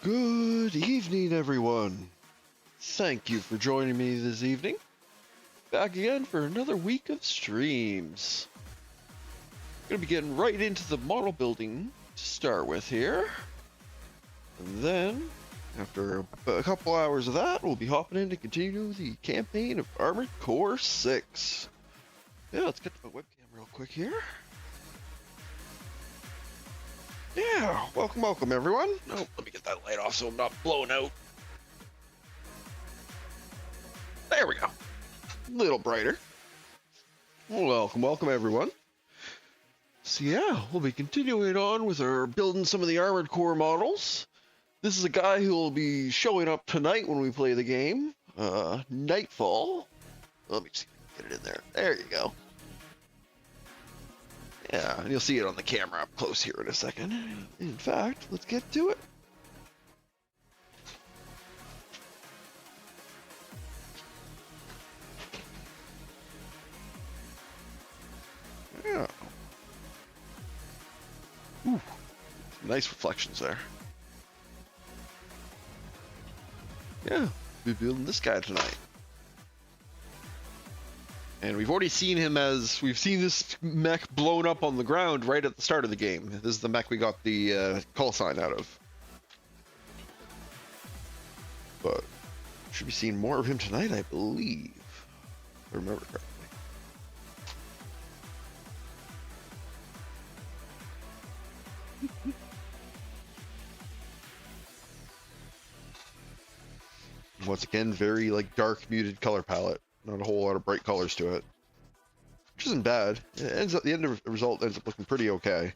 Good evening, everyone. Thank you for joining me this evening. Back again for another week of streams. Gonna be getting right into the model building to start with here. And then, after a couple hours of that, we'll be hopping in to continue the campaign of Armored Core 6. Yeah, let's get to my webcam real quick here. Yeah, welcome everyone. Oh, let me get that light off so I'm not blown out. There we go. A little brighter. Welcome everyone. So yeah, we'll be continuing on with our building some of the Armored Core models. This is a guy who will be showing up tonight when we play the game. Nightfall. Let me see if I can get it in there. There you go. Yeah, and you'll see it on the camera up close here in a second. In fact, let's get to it. Yeah. Ooh, nice reflections there. Yeah, we'll be building this guy tonight. And we've already seen him we've seen this mech blown up on the ground right at the start of the game. This is the mech we got the call sign out of. But should be seeing more of him tonight, I believe. If I remember correctly. Once again, very dark muted color palette. Not a whole lot of bright colors to it, which isn't bad. It ends up, the end of the result ends up looking pretty okay.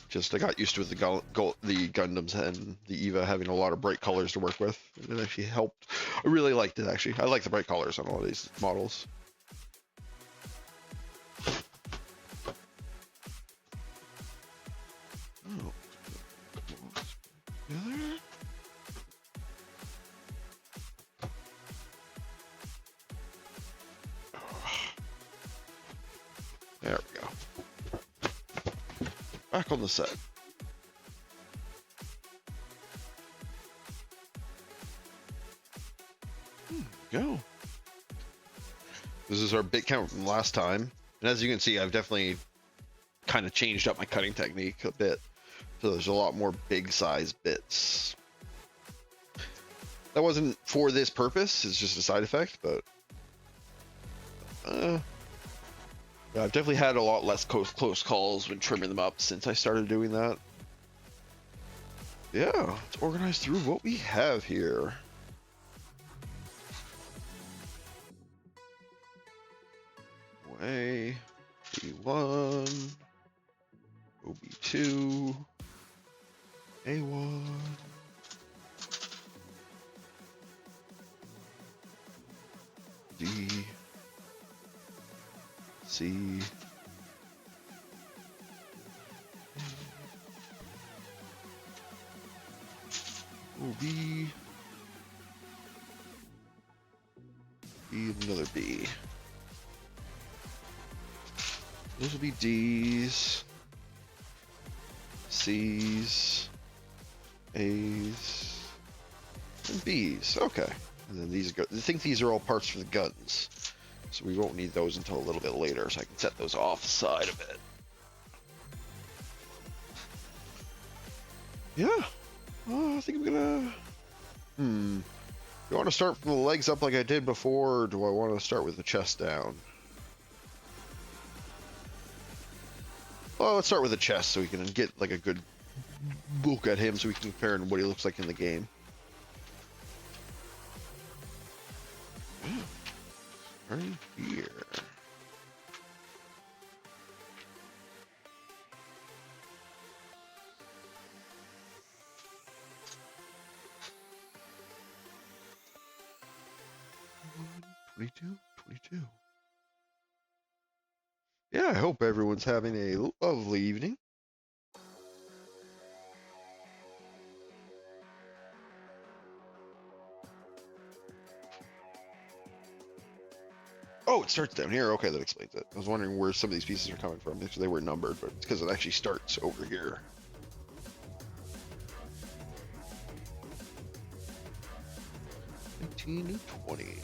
Just I got used to the Gundams and the EVA having a lot of bright colors to work with. It actually helped. I really liked it actually. I like the bright colors on all of these models. Oh. Together. There we go. Back on the set. Go. This is our bit count from last time. And as you can see, I've definitely kind of changed up my cutting technique a bit. So there's a lot more big size bits. That wasn't for this purpose, it's just a side effect, but yeah, I've definitely had a lot less close calls when trimming them up since I started doing that. Yeah, let's organize through what we have here. A, B1, OB2, A1, D, C, OB, B, and another B. Those will be D's, C's, A's, and B's. Okay. And then these go. I think these are all parts for the guns, so we won't need those until a little bit later. So I can set those off the side a bit. Yeah. I think I'm gonna. Do you want to start from the legs up like I did before, or do I want to start with the chest down? Well, let's start with the chest so we can get a good look at him so we can compare what he looks like in the game. Right here. $22. Yeah, I hope everyone's having a lovely evening. Oh, it starts down here. Okay, that explains it. I was wondering where some of these pieces are coming from because they were numbered, but it's because it actually starts over here. 1920.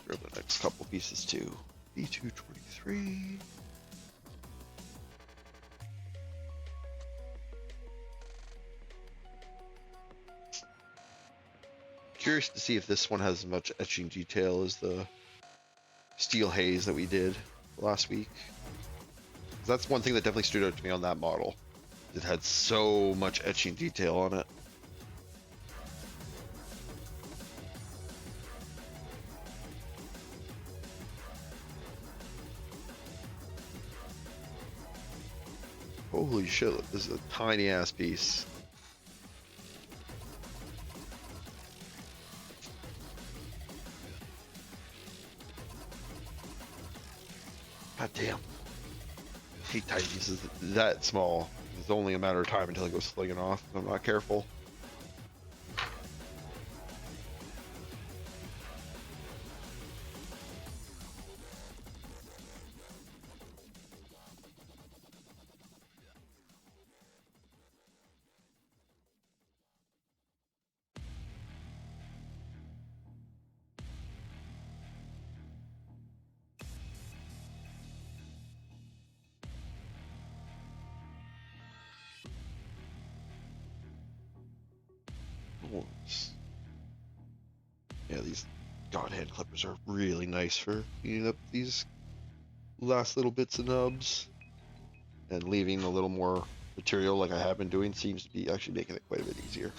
Grab the next couple pieces too. B223. Curious to see if this one has as much etching detail as the steel haze that we did last week. That's one thing that definitely stood out to me on that model. It had so much etching detail on it. Holy shit, this is a tiny ass piece. God damn. I hate tiny pieces that small. It's only a matter of time until it goes slinging off if I'm not careful. Yeah, these God hand clippers are really nice for cleaning up these last little bits and nubs, and leaving a little more material like I have been doing seems to be actually making it quite a bit easier.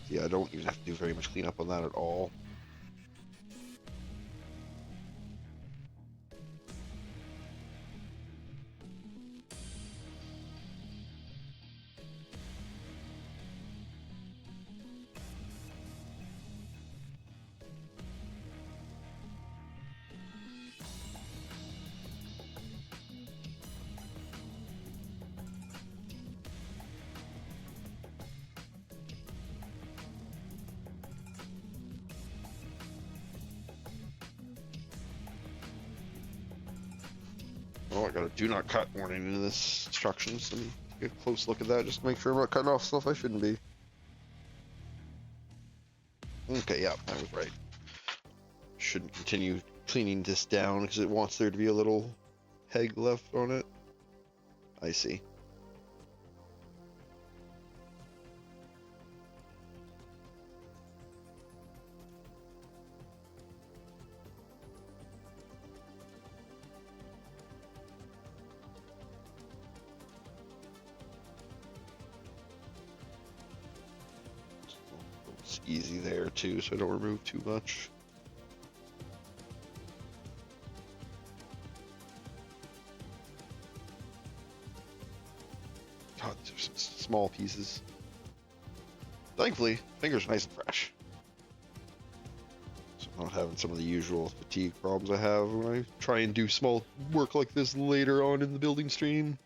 Yeah, I don't even have to do very much cleanup on that at all. Oh, I got a do not cut warning in this instructions. Let me get a close look at that just to make sure I'm not cutting off stuff I shouldn't be. Okay, yeah, I was right. Shouldn't continue cleaning this down because it wants there to be a little peg left on it. I see. It's easy there too, so I don't remove too much. God, there's some small pieces. Thankfully, fingers are nice and fresh. So I'm not having some of the usual fatigue problems I have when I try and do small work like this later on in the building stream.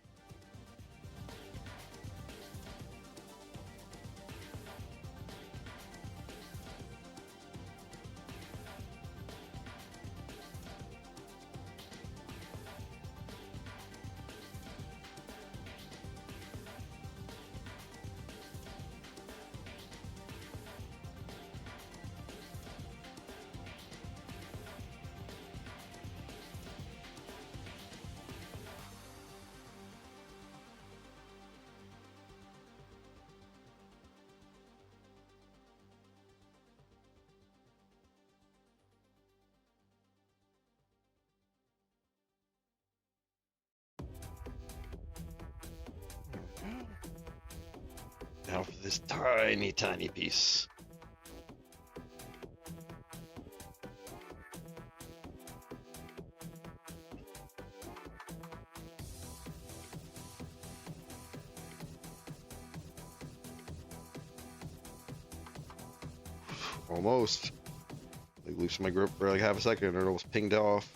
Now for this tiny, tiny piece. Almost. Like, loosen my grip for like half a second and it almost pinged off.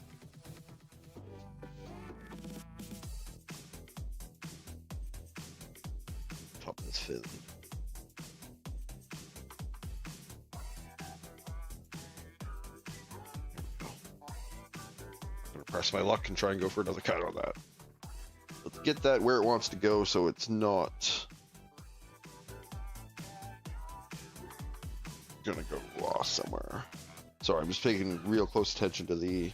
Top of this fin. I'm gonna press my luck and try and go for another cut on that. Let's get that where it wants to go so it's not gonna go lost somewhere. Sorry, I'm just paying real close attention to the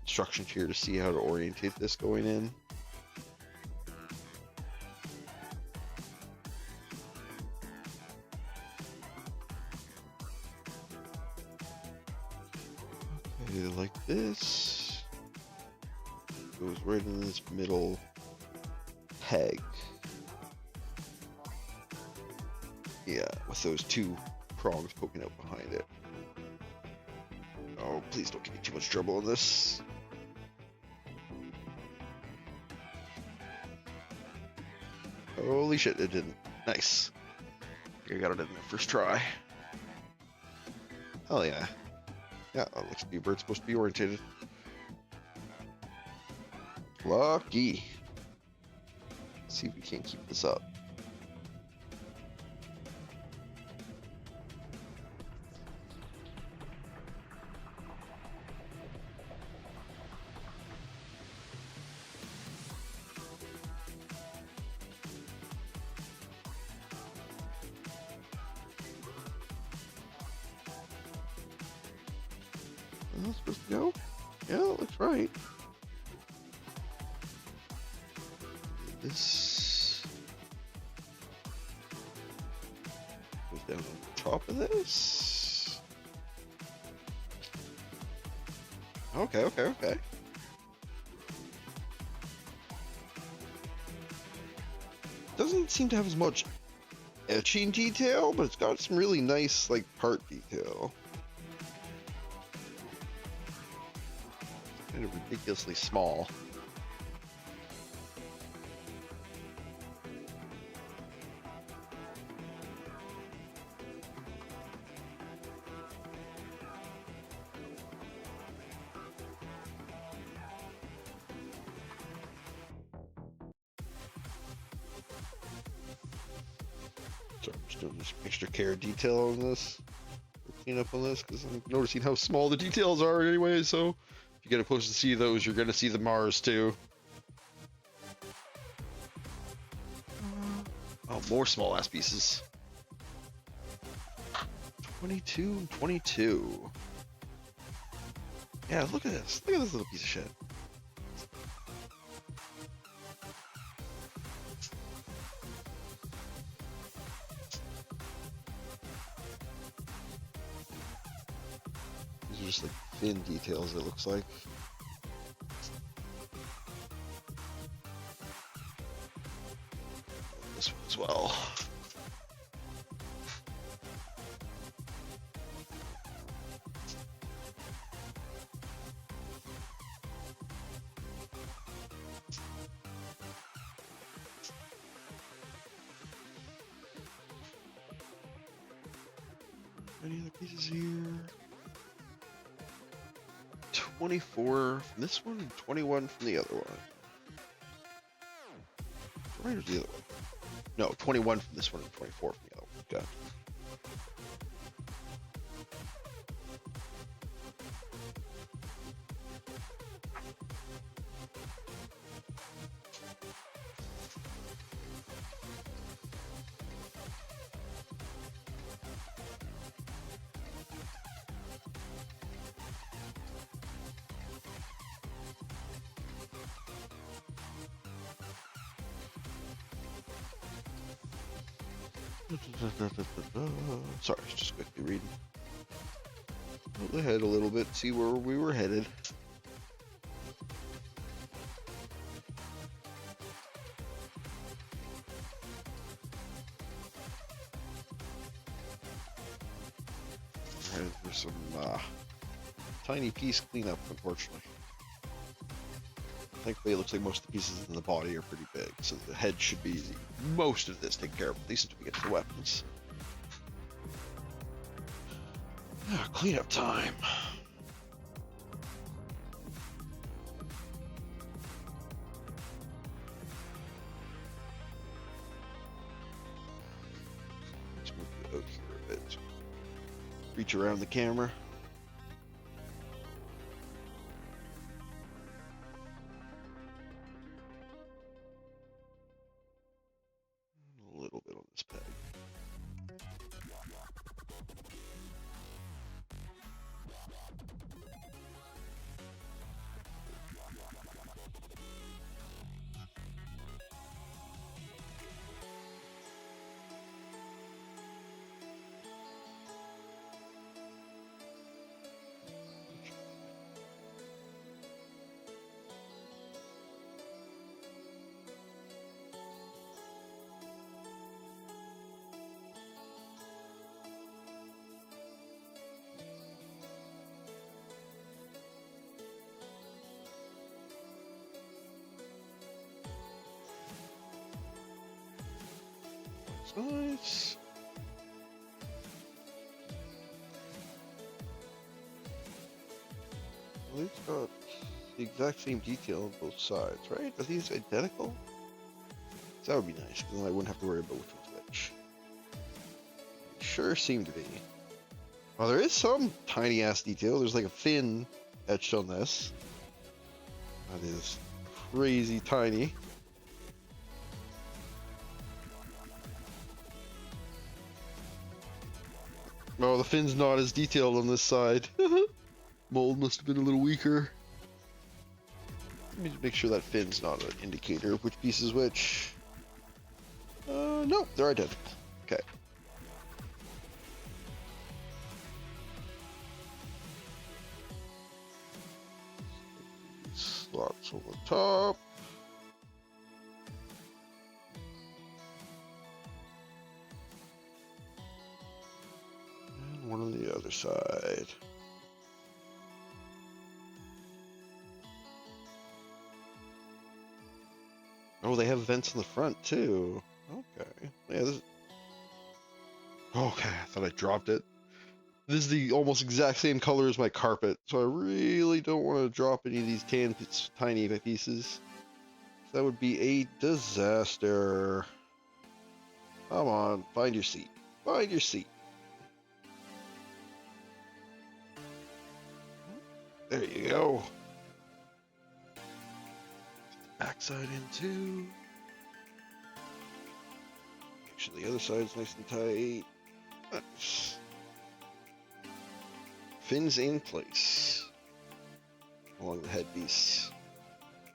instructions here to see how to orientate this going in. Okay, like this. Goes right in this middle peg. Yeah, with those two prongs poking out behind it. Oh, please don't give me too much trouble on this. Holy shit, it didn't. Nice. I got it in there first try. Hell yeah. Yeah, that looks to be where it's supposed to be orientated. Lucky. Let's see if we can't keep this up. That's supposed to go? Yeah, that looks right. This goes down on top of this. Okay. Doesn't seem to have as much etching detail, but it's got some really nice, like, part detail. Kind of ridiculously small. So I'm just doing this extra care detail on this, clean up on this, because I'm noticing how small the details are anyway, so if you get close to see those, you're going to see the Mars too. Oh, more small ass pieces. 22, 22. Yeah, look at this. Look at this little piece of shit. These are just like fin details, it looks like. This one as well. Any other pieces here? 24 from this one and 21 from the other one. Right or the other one? No, 21 from this one and 24 from the other one. Got it. Sorry, just quickly reading. Hold ahead a little bit, see where we were headed. And there's some tiny piece cleanup, unfortunately. Thankfully, it looks like most of the pieces in the body are pretty big, so the head should be easy. Most of this taken care of, at least until we get to the weapons. Cleanup time. Let's move it out here a bit. Reach around the camera. A little bit on this peg. Nice. Well, it's got the exact same detail on both sides, right? Are these identical? So that would be nice, because then I wouldn't have to worry about which one's which. They sure seem to be. Well, there is some tiny ass detail. There's like a fin etched on this. That is crazy tiny. Oh, the fin's not as detailed on this side. Mold must have been a little weaker. Let me just make sure that fin's not an indicator of which piece is which. No, they're identical. Okay. Slots on the top. And one on the other side. Oh, they have vents in the front too. Okay. Yeah, this is... Okay, I thought I dropped it. This is the almost exact same color as my carpet, so I really don't want to drop any of these tiny pieces. That would be a disaster. Come on, find your seat. Find your seat. There you go. Backside in too. Make sure the other side's nice and tight. Nice. Fins in place along the headpiece.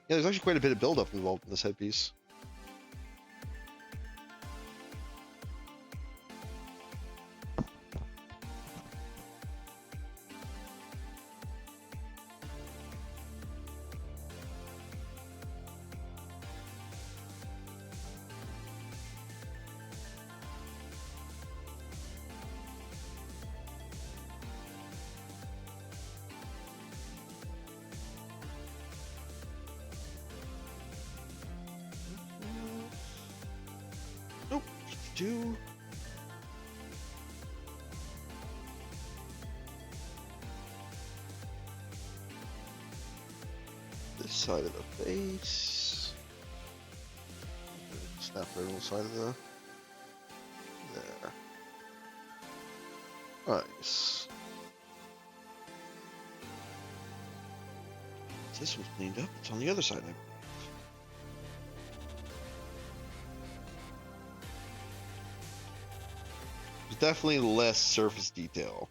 Yeah, there's actually quite a bit of buildup involved in this headpiece. Nope, just two. This side of the face. Snap right on the side of the... There. Nice. This one's cleaned up. It's on the other side. There's definitely less surface detail.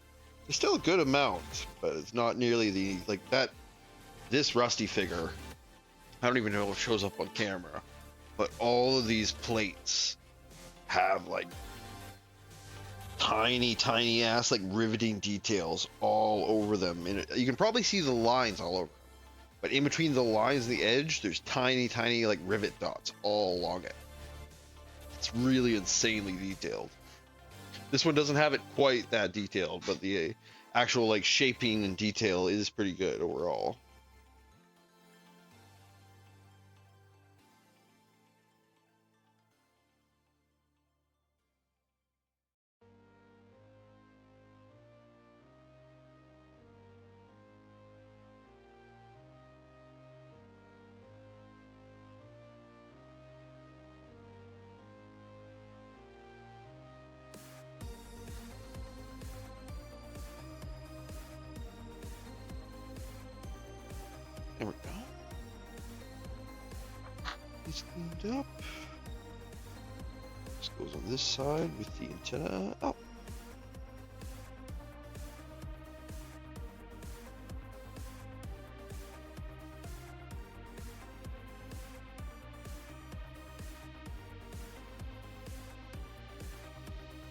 There's still a good amount, but it's not nearly the, like that, this rusty figure. I don't even know if it shows up on camera, but all of these plates have like tiny ass like riveting details all over them. And you can probably see the lines all over. But in between the lines and the edge, there's tiny like rivet dots all along it. It's really insanely detailed. This one doesn't have it quite that detailed, but the actual like shaping and detail is pretty good overall. There we go. He's cleaned up. This goes on this side with the antenna up.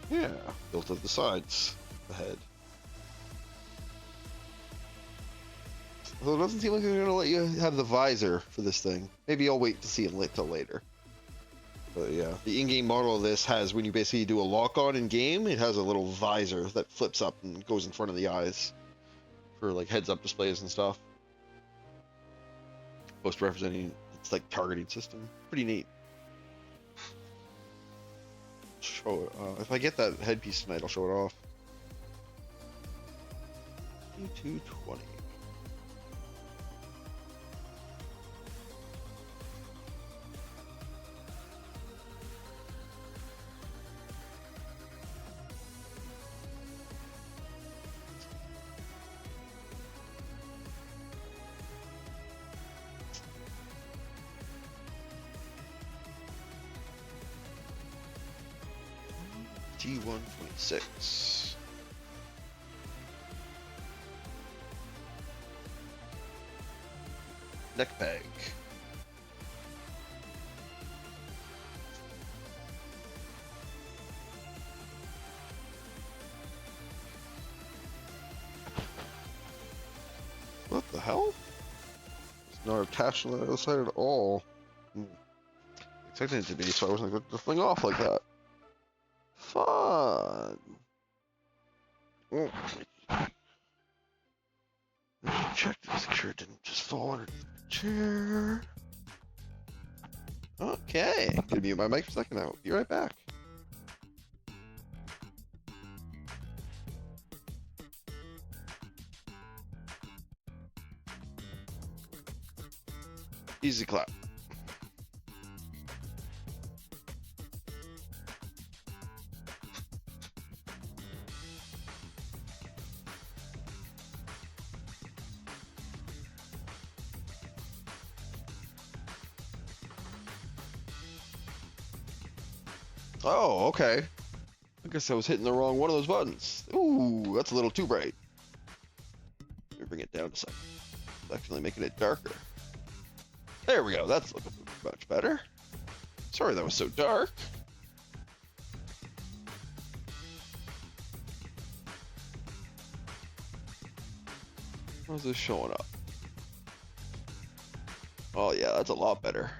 Yeah, built up the sides, the head. Well, it doesn't seem like they're going to let you have the visor for this thing. Maybe I'll wait to see it until later. But yeah, the in-game model of this has, when you basically do a lock-on in-game, it has a little visor that flips up and goes in front of the eyes for like heads-up displays and stuff. Post representing its like targeting system. Pretty neat. Show it. If I get that headpiece tonight, I'll show it off. 220. T126. Neck peg. What the hell? It's not attached on the other side at all. Expecting it to be, so I wasn't going to fling off like that. Fun. Oh. Check to make sure it didn't just fall under the chair. Okay. Gonna mute my mic for a second now. Be right back. Easy clap. Oh, okay. I guess I was hitting the wrong one of those buttons. Ooh, that's a little too bright. Let me bring it down a second. It's actually making it darker. There we go. That's looking much better. Sorry that was so dark. How's this showing up? Oh yeah, that's a lot better.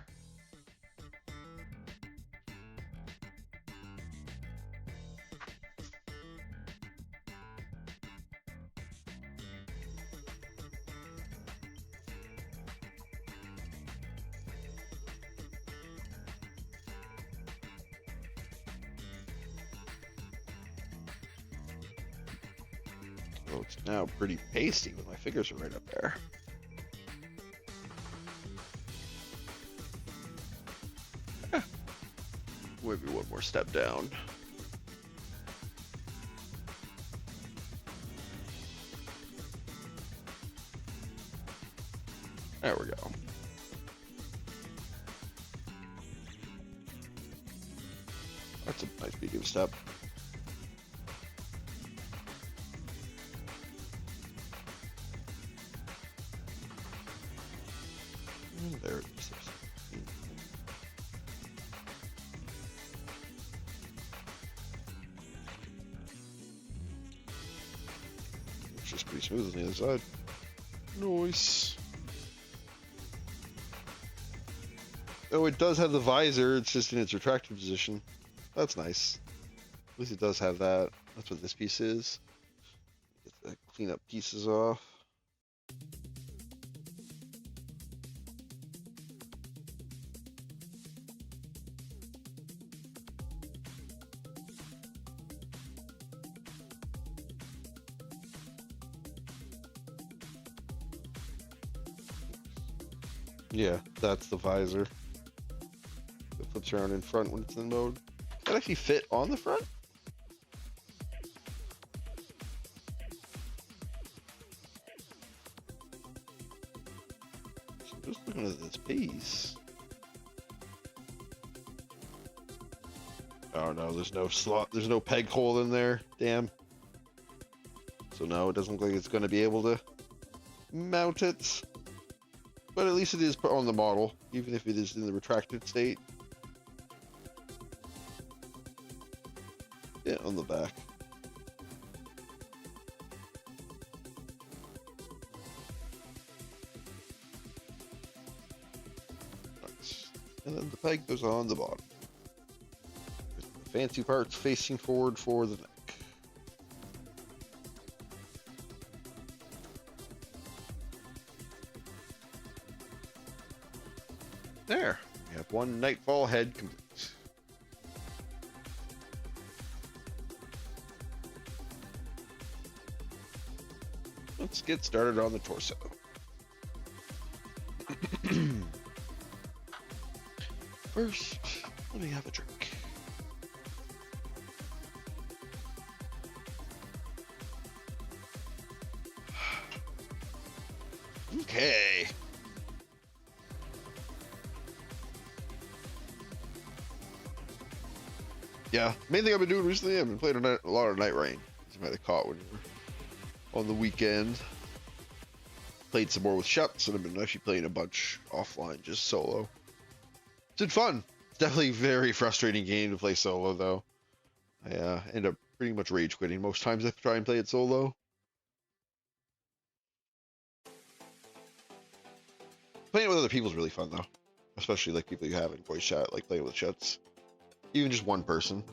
Oh, it's now pretty pasty when my fingers are right up there. Maybe one more step down. There we go. That's a nice medium step. And there it is. It's just pretty smooth on the other side. Nice. Oh, it does have the visor, it's just in its retracted position. That's nice. At least it does have that. That's what this piece is. Get clean up pieces off. Yeah, that's the visor. It flips around in front when it's in mode. Does that actually fit on the front? So just looking at this piece. Oh no, there's no slot, there's no peg hole in there. Damn. So no, it doesn't look like it's going to be able to mount it. But at least it is put on the model, even if it is in the retracted state. Yeah, on the back. Nice. And then the peg goes on the bottom. With the fancy parts facing forward for the neck. There, we have one Nightfall head complete. Let's get started on the torso. First, let me have a drink. Okay. Yeah, main thing I've been doing recently, I've been playing a lot of Night Rain, as you might have caught when you were on the weekend. Played some more with Shuts, and I've been actually playing a bunch offline, just solo. It's been fun. It's definitely a very frustrating game to play solo, though. I end up pretty much rage quitting most times I try and play it solo. Playing it with other people is really fun, though. Especially like people you have in voice chat, like playing with Shuts. Even just one person.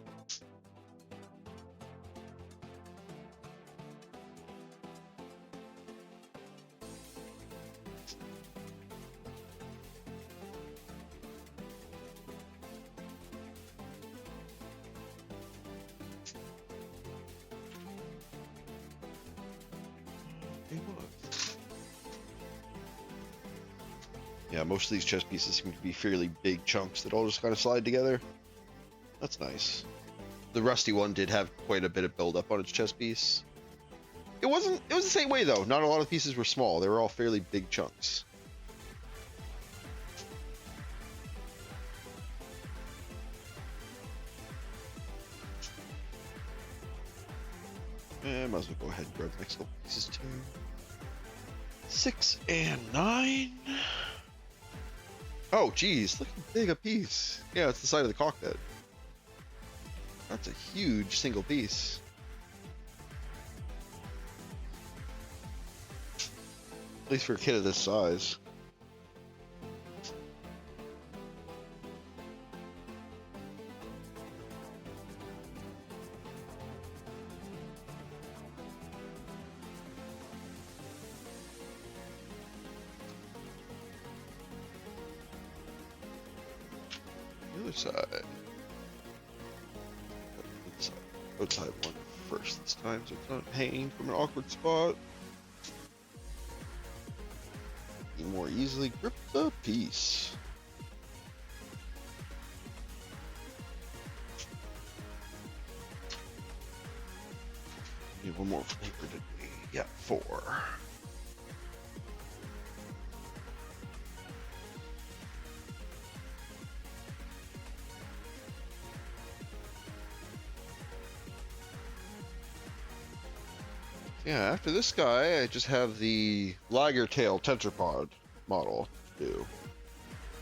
Yeah, most of these chess pieces seem to be fairly big chunks that all just kind of slide together. That's nice. The rusty one did have quite a bit of build-up on its chess piece. It was the same way, though. Not a lot of pieces were small. They were all fairly big chunks. And might as well go ahead and grab the next couple pieces, too. 6 and 9. Oh, geez, look how big a piece. Yeah, it's the side of the cockpit. That's a huge single piece. At least for a kid of this size. The other side. Outside one first this time, so it's not hanging from an awkward spot. You more easily grip the piece. Need one more paper, didn't we? Yeah, 4. Yeah, after this guy, I just have the Lager Tail Tetrapod model to do.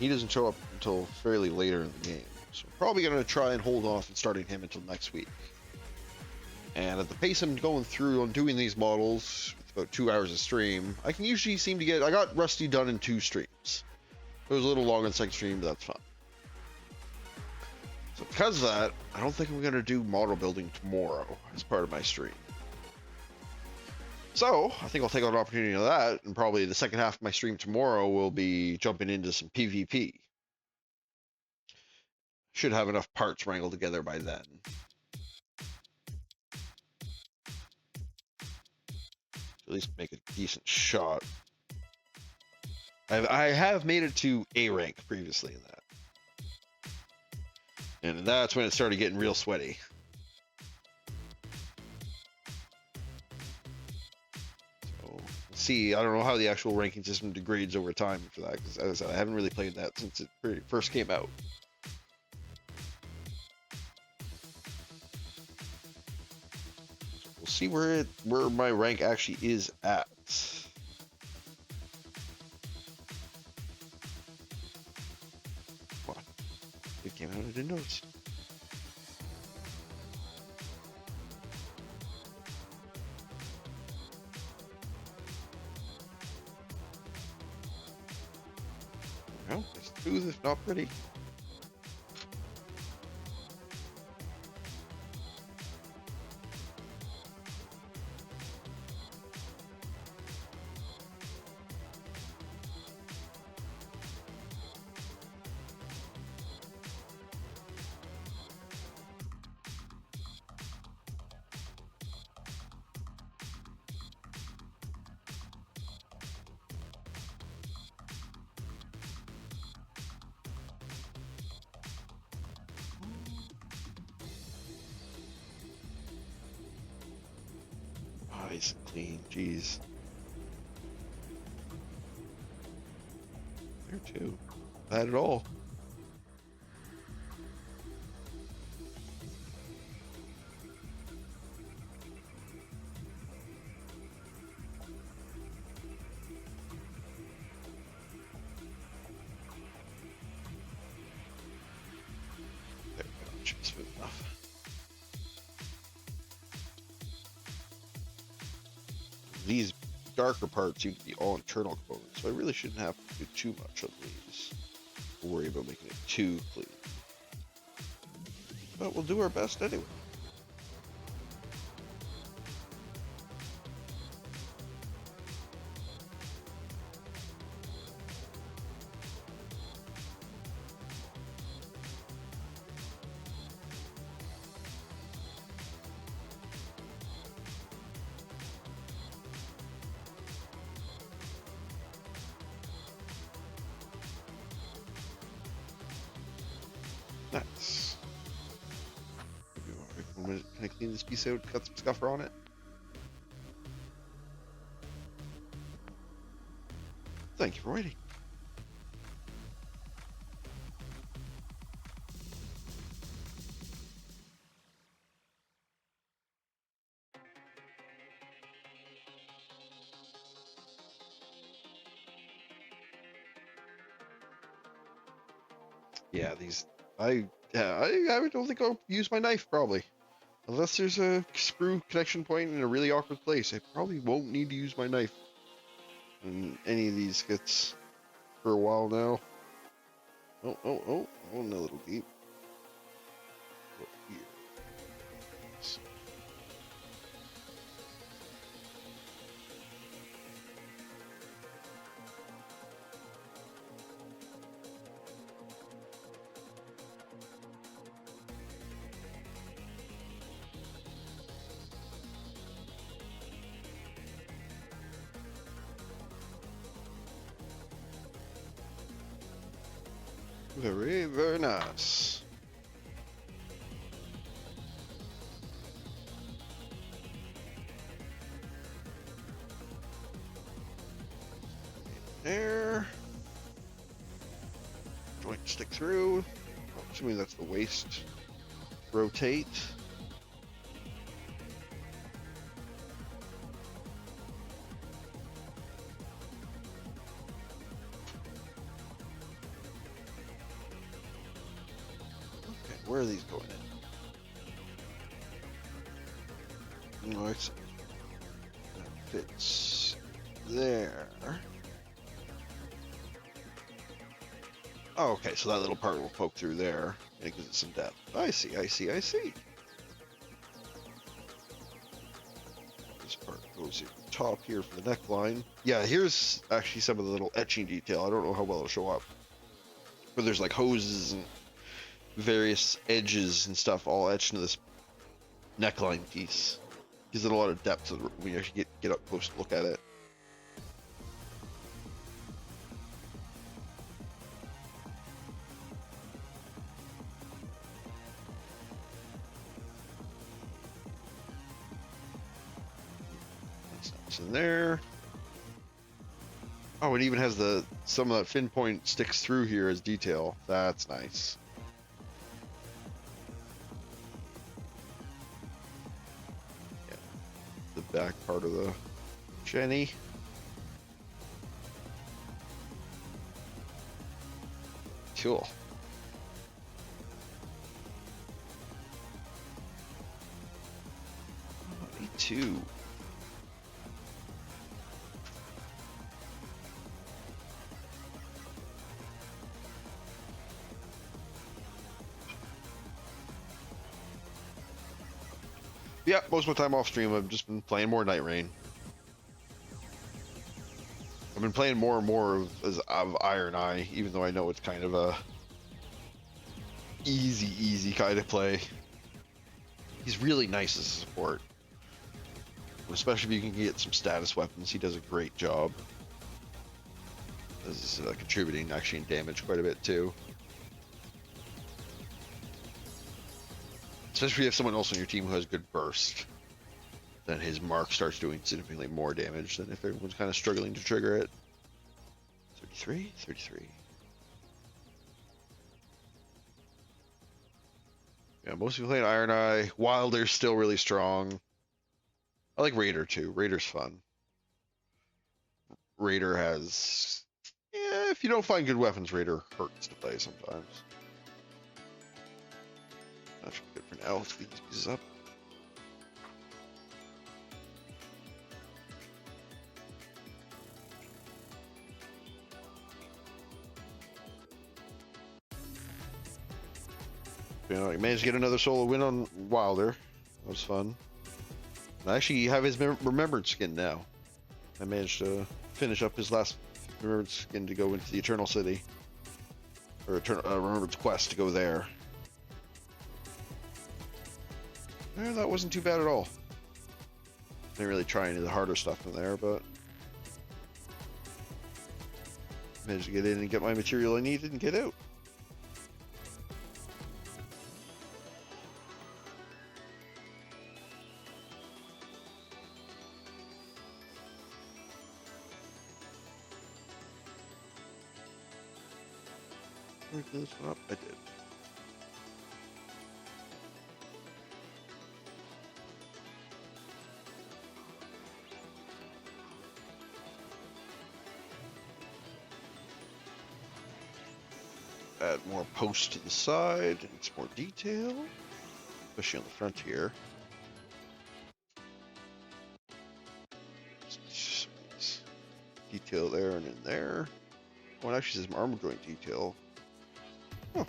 He doesn't show up until fairly later in the game, so I'm probably going to try and hold off on starting him until next week. And at the pace I'm going through on doing these models, with about 2 hours of stream, I can usually seem to get... I got Rusty done in 2 streams. It was a little long on the second stream, but that's fine. So because of that, I don't think I'm going to do model building tomorrow as part of my stream. So I think I'll take an opportunity of that, and probably the second half of my stream tomorrow will be jumping into some PvP. Should have enough parts wrangled together by then. At least make a decent shot. I have made it to A rank previously in that. And that's when it started getting real sweaty. So, see, I don't know how the actual ranking system degrades over time for that, because as I said, I haven't really played that since it first came out. We'll see where my rank actually is at. What? It came out, I didn't notice. Well, it's smooth if not pretty. Nice and clean, jeez. There too. Not at all. There we go. Should be smooth enough. These darker parts seem to be all internal components, so I really shouldn't have to do too much of these. We'll worry about making it too clean. But we'll do our best anyway. Nice. Can I clean this piece out, cut some scuffer on it? Thank you for waiting. Yeah, I don't think I'll use my knife probably. Unless there's a screw connection point in a really awkward place, I probably won't need to use my knife in any of these skits for a while now. Oh, going a little deep. Go here. Very, very nice. There. Joint stick through. Assuming that's the waist. Rotate. Okay, where are these going in? Oh, excellent. That fits there. Oh, okay, so that little part will poke through there. And it gives it some depth. I see. This Part goes at the top here for the neckline. Yeah, here's actually some of the little etching detail. I don't know how well it'll show up. But there's like hoses and various edges and stuff all etched into this neckline piece. Gives it a lot of depth when you actually get up close to look at it. That's in there. Oh, it even has some of that fin point sticks through here as detail. That's nice. Yeah. The back part of the Jenny. Cool. Me too. Yeah, most of my time off stream, I've just been playing more Night Rain. I've been playing more and more of Iron Eye, even though I know it's kind of a easy kind of play. He's really nice as a support. Especially if you can get some status weapons, he does a great job. This is contributing actually in damage quite a bit too. Especially if you have someone else on your team who has good burst. Then his mark starts doing significantly more damage than if everyone's kind of struggling to trigger it. 33? 33. Yeah, most people playing Iron Eye. Wilder's still really strong. I like Raider too. Raider's fun. Raider has... Yeah, if you don't find good weapons, Raider hurts to play sometimes. That should be good for now. Let's clean these pieces up. You know, I managed to get another solo win on Wilder. That was fun. I actually have his Remembered skin now. I managed to finish up his last Remembered skin to go into the Eternal City. Or Remembered quest to go there. Yeah, that wasn't too bad at all. Didn't really try any of the harder stuff in there, but managed to get in and get my material I needed and get out. Did I fill this one up? I did. Add more posts to the side, and some more detail, especially on the front here. Detail there and in there. Oh, it actually says some armor joint detail. Huh.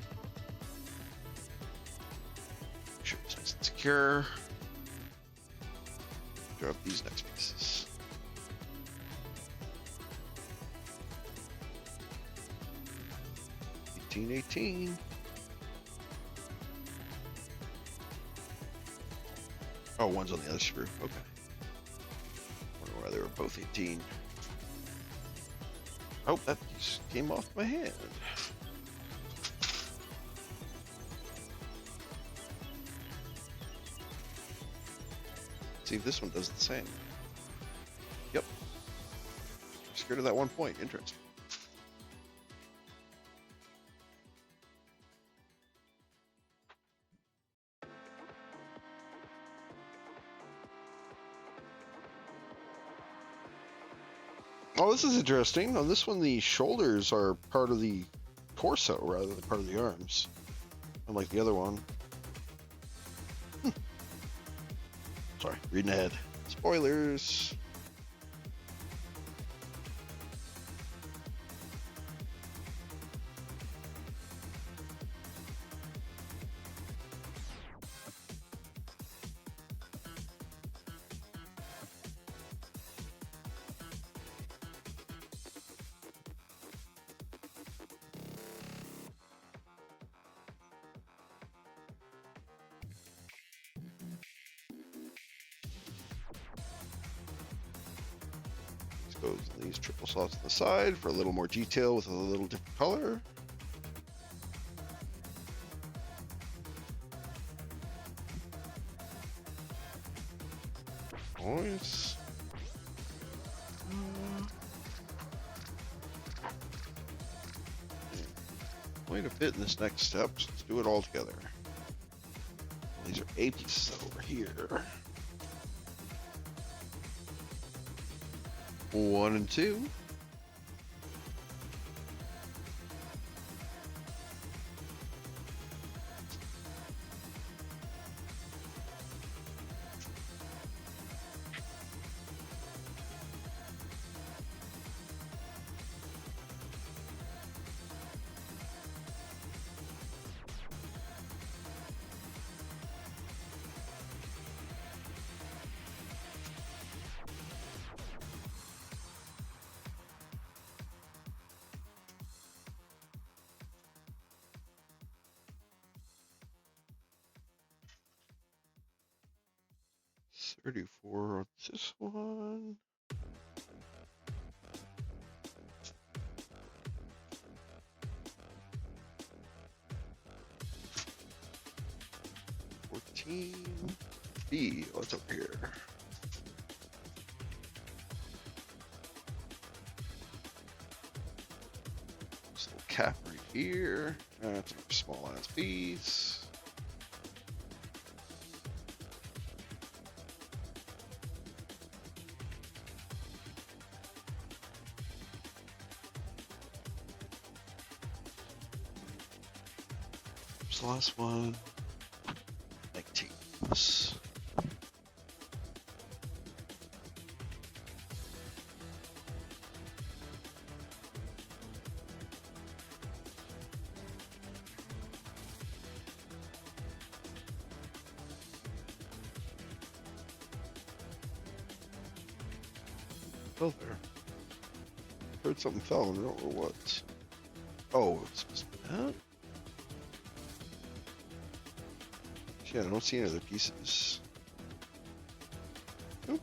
Make sure it's nice and secure. Drop these next pieces. $18.18. Oh, one's on the other screw. Okay. Wonder why they were both 18. Oh, that just came off my hand. See if this one does the same. Yep. Scared of that one point. Interesting. Oh, this is interesting. On this one, the shoulders are part of the torso rather than part of the arms. Unlike the other one. Sorry, reading ahead. Spoilers. goes these triple slots on the side for a little more detail with a little different color. Nice. Quite a bit in this next step, so let's do it all together. These are A pieces over here. 1 and 2. $34 on this one. $14. What's up here? This little cap right here. That's a small ass piece. What's the last one? 19. Fell there. Heard something fell, and I don't know what. Oh, it's supposed to be that? Yeah, I don't see any other pieces. Oh,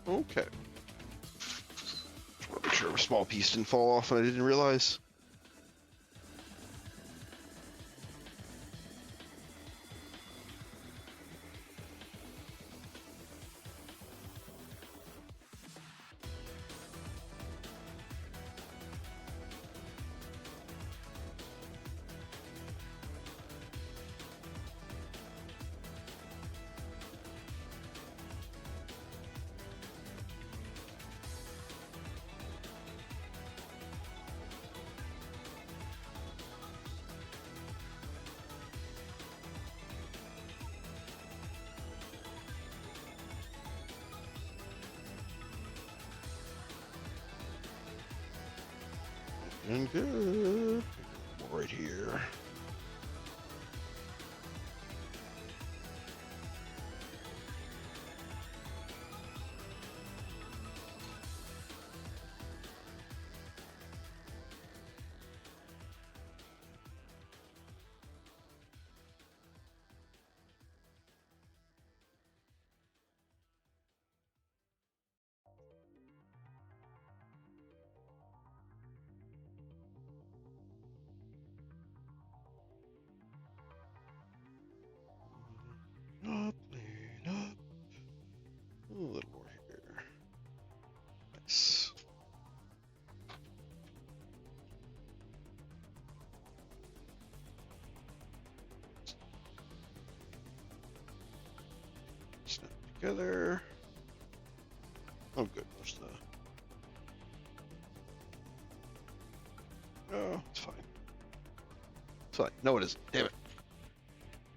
okay. Just want to make sure a small piece didn't fall off and I didn't realize. And good. More right here. Up, lean up. A little more here. Nice. Snap together. Oh, good. Where's the? Oh, it's fine. It's fine. No, it isn't. Damn it.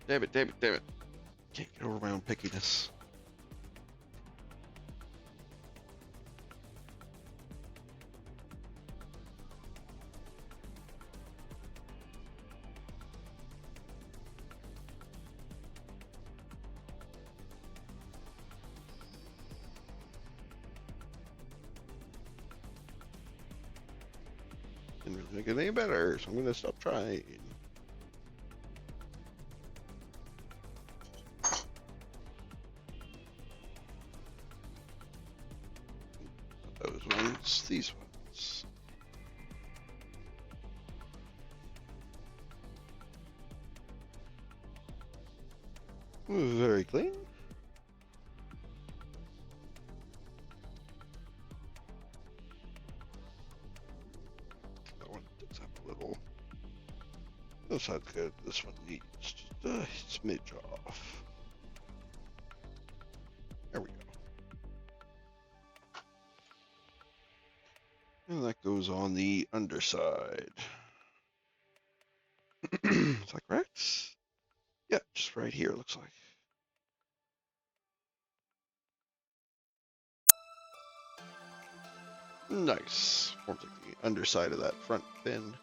Damn it, damn it, damn it. Can't get over my own pickiness. Didn't really make it any better, so I'm gonna stop trying. That was one. Yes, these ones. Very clean. That one digs up a little. This side's good. This one needs just a smidge off. There we go. And that goes on the underside. Is that correct? Yeah, just right here, looks like. Nice. Forms like the underside of that front fin.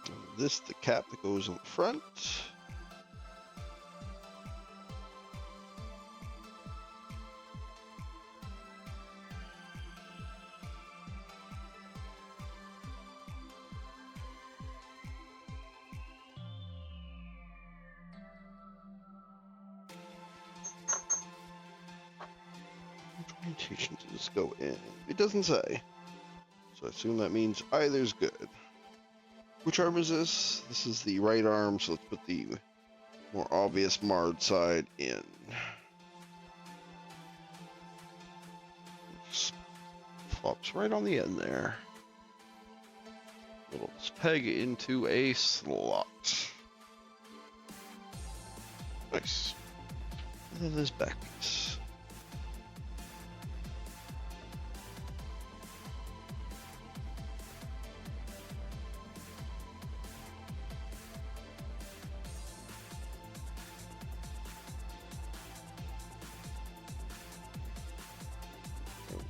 And this, the cap that goes on the front. Orientation does this go in? It doesn't say. So I assume that means either's good. Which arm is this? This is the right arm, so let's put the more obvious marred side in. Just flops right on the end there. Little peg into a slot. Nice. And then this back piece.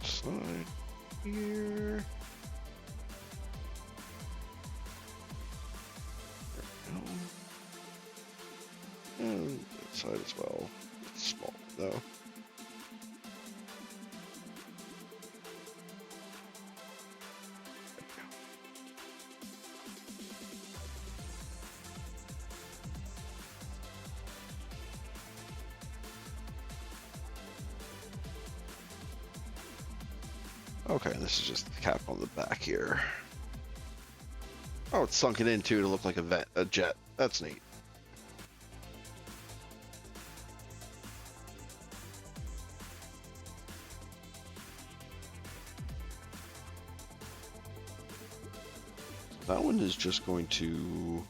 Slide here. There we go. And that side as well. It's small though. Okay, this is just the cap on the back here. Oh, it's sunken in too to look like a jet. That's neat. That one is just going to,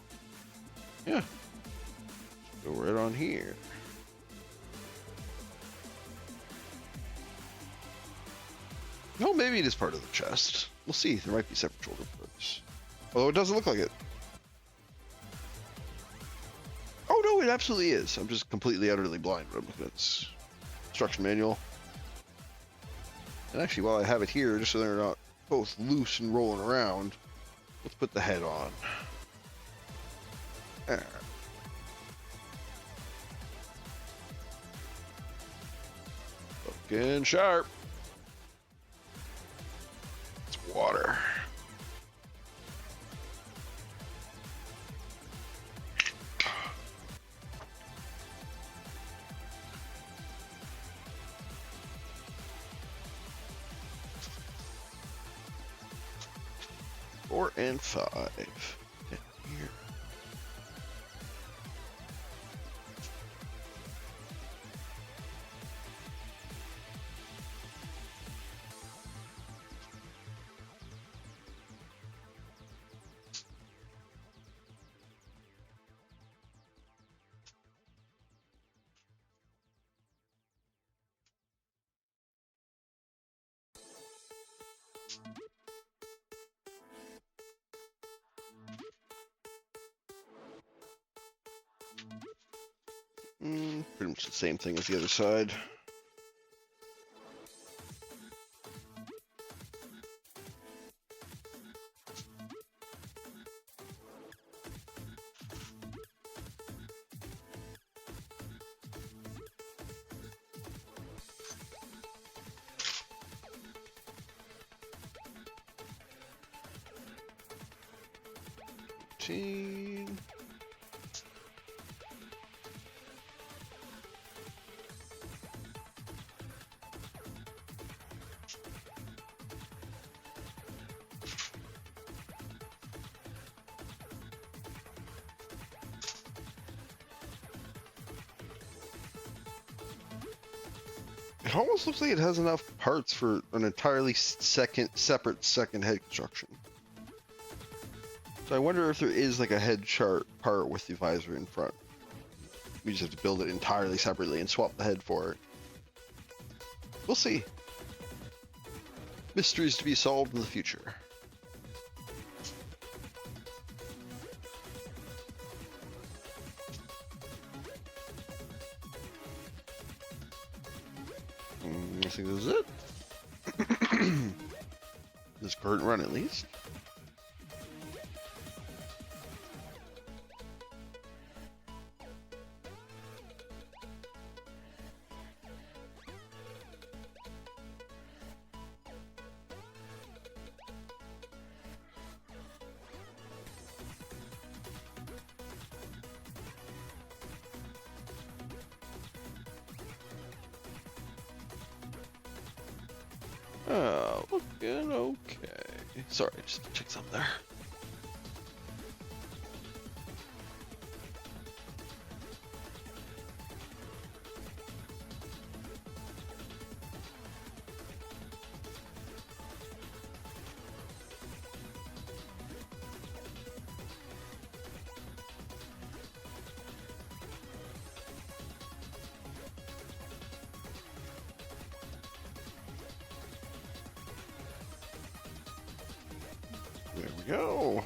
yeah, go right on here. No, maybe it is part of the chest. We'll see. There might be separate shoulder parts. Although it doesn't look like it. Oh no, it absolutely is. I'm just completely, utterly blind when I'm looking at this instruction manual. And actually, while I have it here, just so they're not both loose and rolling around, let's put the head on. There. Looking sharp. It's water. Four and five. Down here. Pretty much the same thing as the other side. It almost looks like it has enough parts for an entirely separate second head construction. So I wonder if there is like a head chart part with the visor in front. We just have to build it entirely separately and swap the head for it. We'll see. Mysteries to be solved in the future. I think this is it. This current run, at least. Looking okay. Sorry, just check something there. There we go.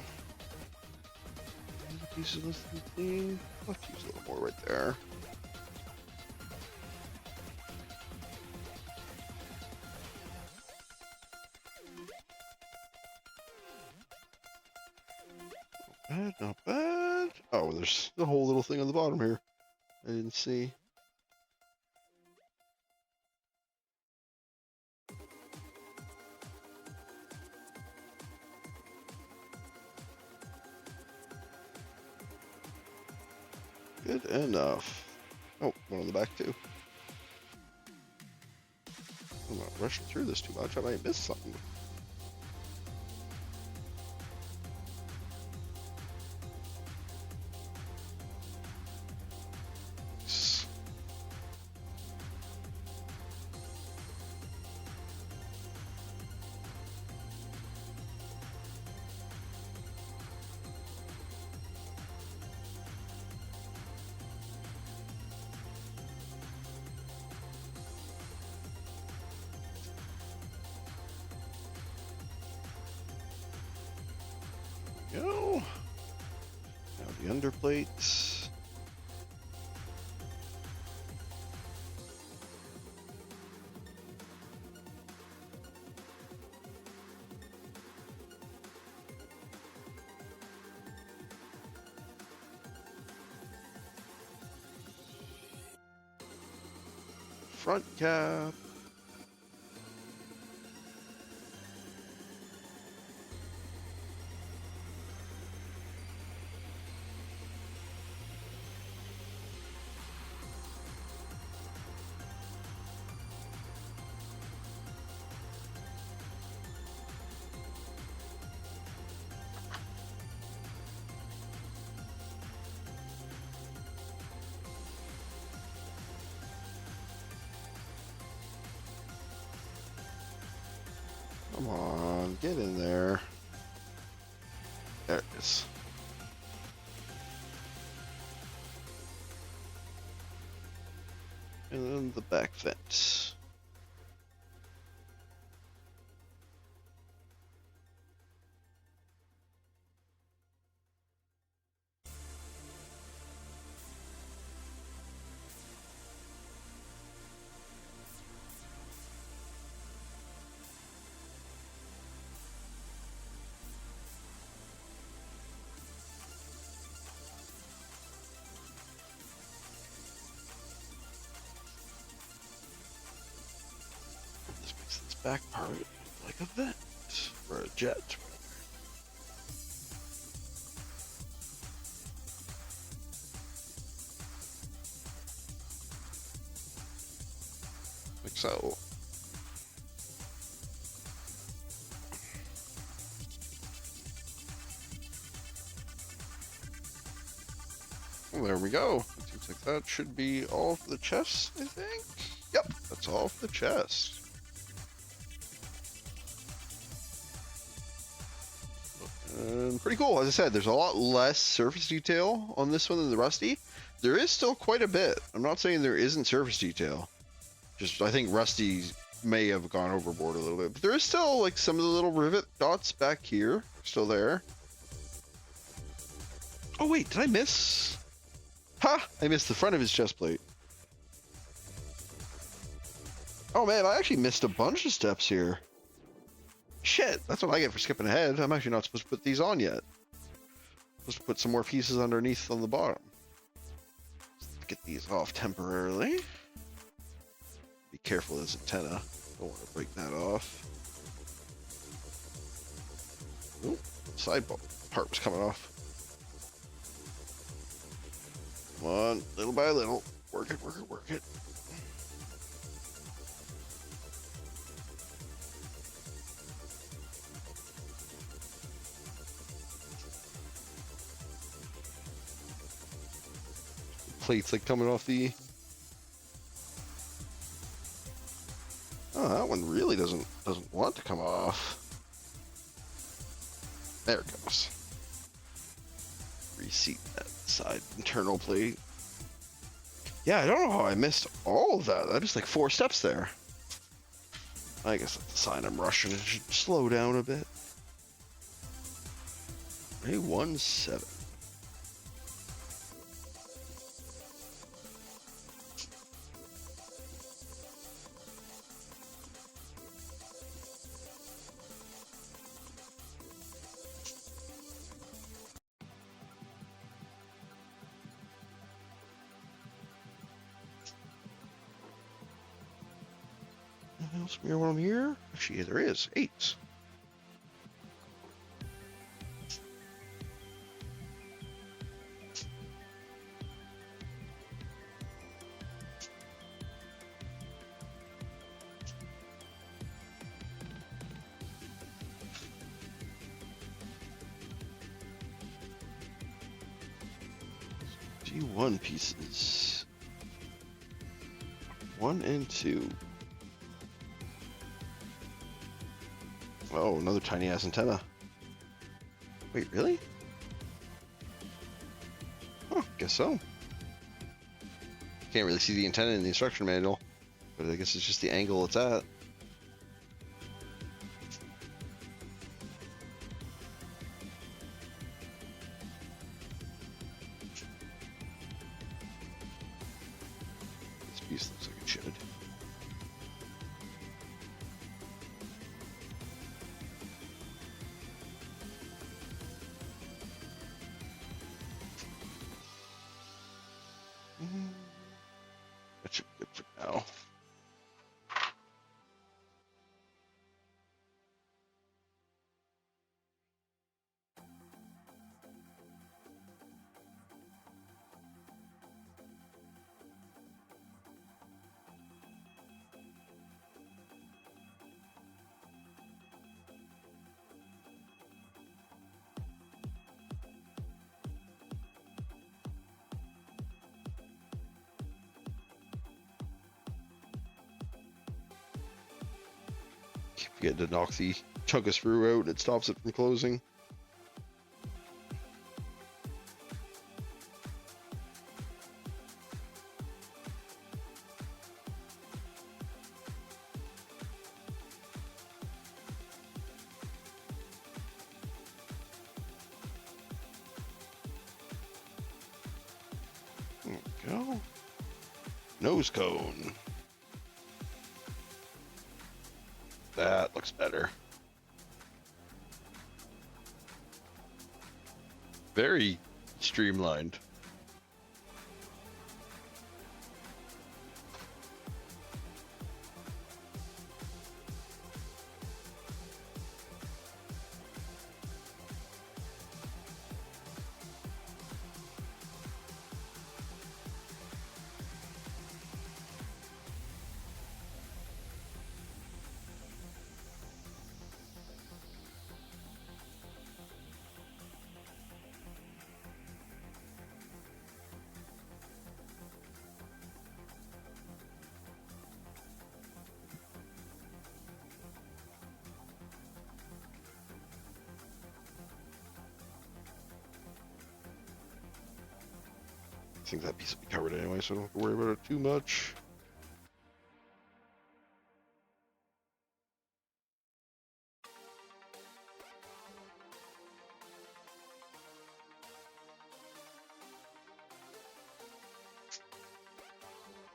Pieces of this clean. Let's use a little more right there. Not bad, not bad. Oh, there's a whole little thing on the bottom here. I didn't see. Good enough. Oh, one on the back too. I'm not rushing through this too much. I might miss something. Go. Now the underplates. Front cap. Come on, get in there. There it is. And then the back vent. This makes this back part look like a vent or a jet. Like so. Well, there we go. It seems like that should be all for the chests, I think. Yep, that's That's all for the chest. Pretty cool. As I said, there's a lot less surface detail on this one than the Rusty. There is still quite a bit. I'm not saying there isn't surface detail. Just, I think Rusty may have gone overboard a little bit. But there is still, like, some of the little rivet dots back here. Still there. Oh, wait. Did I miss? Ha! I missed the front of his chest plate. Oh, man. I actually missed a bunch of steps here. Shit, that's what I get for skipping ahead. I'm actually not supposed to put these on yet. I'm supposed to put some more pieces underneath on the bottom. Let's get these off temporarily. Be careful of this antenna. Don't want to break that off. Ooh, side part was coming off. Come on, little by little. Work it, work it, work it. Plates like coming off the... Oh, that one really doesn't want to come off. There it goes. Reseat that side internal plate. Yeah, I don't know how I missed all of that. That is like 4 steps there. I guess that's a sign I'm rushing. It should slow down a bit. A17. Anything else here while I'm here? Actually, there is 8. G1 pieces. 1 and 2. Oh, another tiny ass antenna. Wait, really? Huh, guess so. Can't really see the antenna in the instruction manual, but I guess it's just the angle it's at. This piece looks like it should. That should be good for now. Get to knock the chunk of screw out, it stops it from closing. There we go. Nose cone. That looks better. Very streamlined. think that piece will be covered anyway, so I don't have to worry about it too much.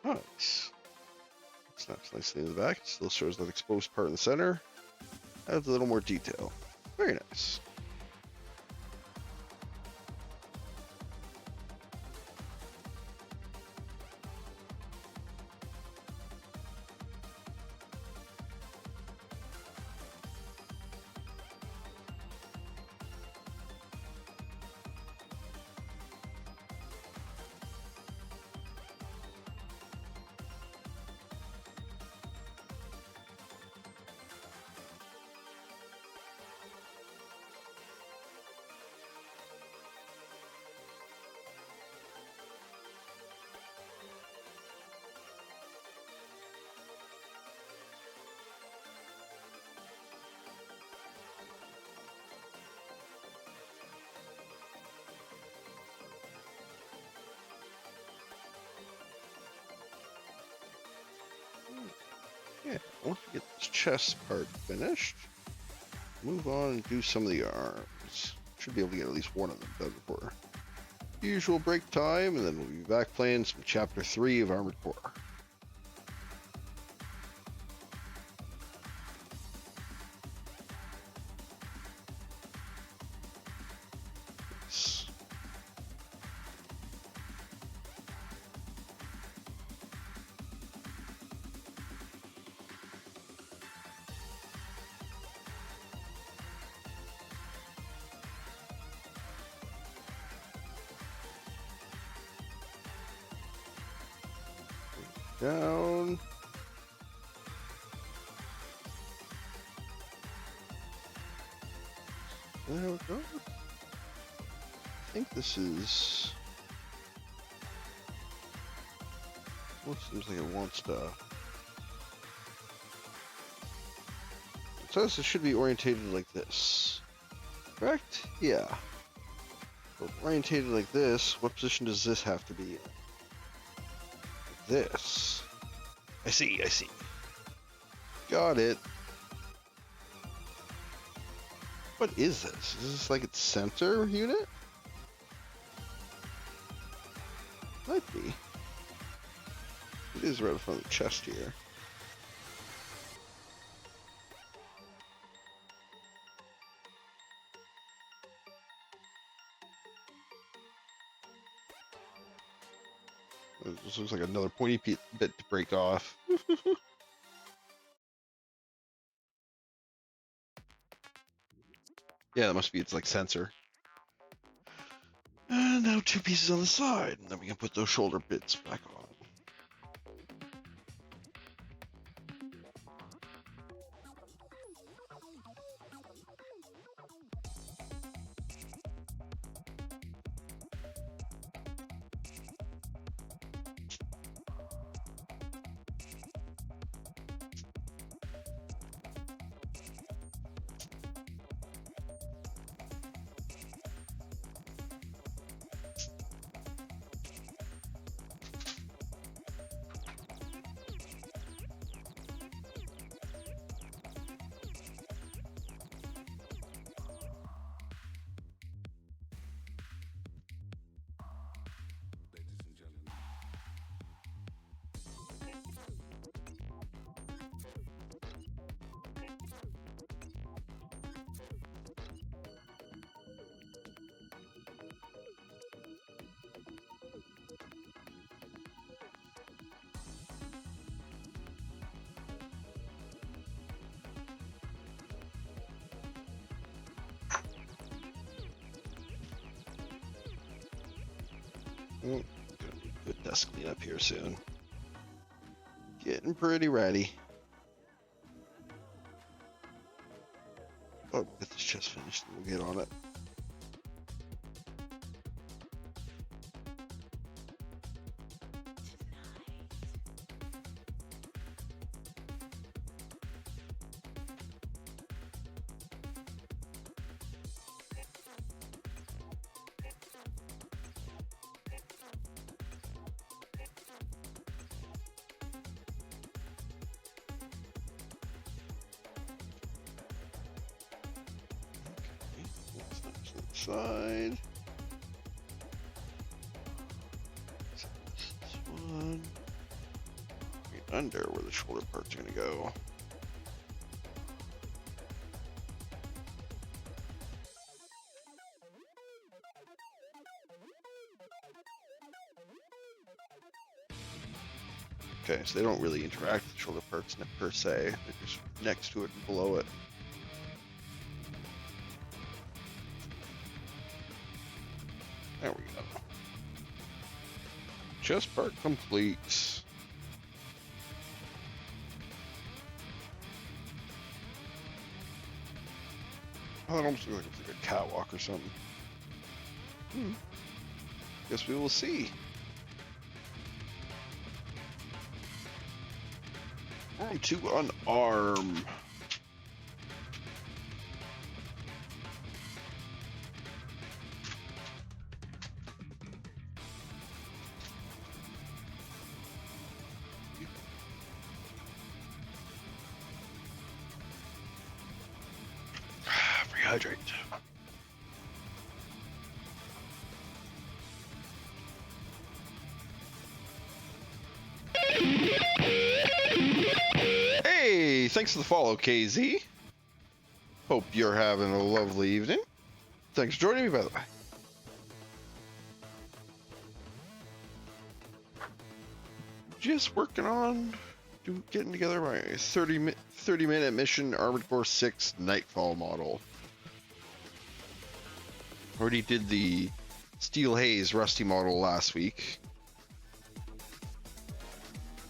Nice. Snaps nicely in the back. Still shows that exposed part in the center. Adds a little more detail. Very nice. Yeah, once we get this chest part finished, move on and do some of the arms. Should be able to get at least one of them done before usual break time, and then we'll be back playing some Chapter 3 of Armored Core. Down. There we go. I think this is. Well, seems like it wants to. It says it should be orientated like this. Correct? Yeah. So orientated like this, what position does this have to be in? This. I see. Got it. What is this? Is this like its center unit? Might be. It is right in front of the chest here. This looks like another pointy bit to break off. Yeah, that must be its like sensor. And now 2 pieces on the side, and then we can put those shoulder bits back on. Gonna be good desk clean up here soon. Getting pretty ready. Oh, get this chest finished and we'll get on it. side. This one. Right under where the shoulder part's gonna go. Okay, so they don't really interact with the shoulder parts per se. They're just next to it and below it. There we go. Chest part complete. Oh, that almost looks like a catwalk or something. Guess we will see. Room to unarm. Rehydrate. Hey, thanks for the follow, KZ. Hope you're having a lovely evening. Thanks for joining me, by the way. Just working on getting together my 30-minute mission Armored Core 6 Nightfall model. Already did the Steel Haze Rusty model last week.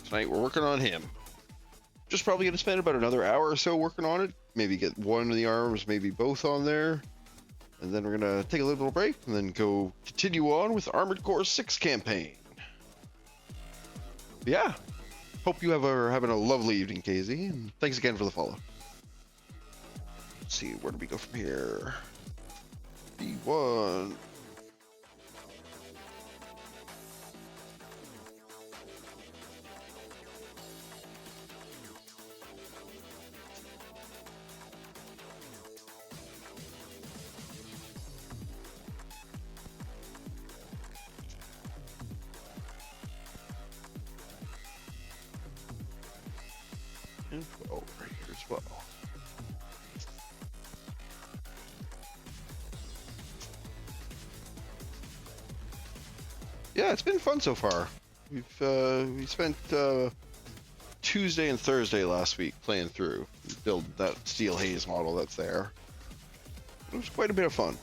Tonight we're working on him. Just probably gonna spend about another hour or so working on it. Maybe get one of the arms, maybe both on there. And then we're gonna take a little break and then go continue on with Armored Core 6 campaign. Yeah. Hope you are having a lovely evening, KZ, and thanks again for the follow. Let's see, where do we go from here? B1. And 12 right here as well. Yeah, it's been fun so far. We spent Tuesday and Thursday last week playing through, build that Steel Haze model that's there. It was quite a bit of fun.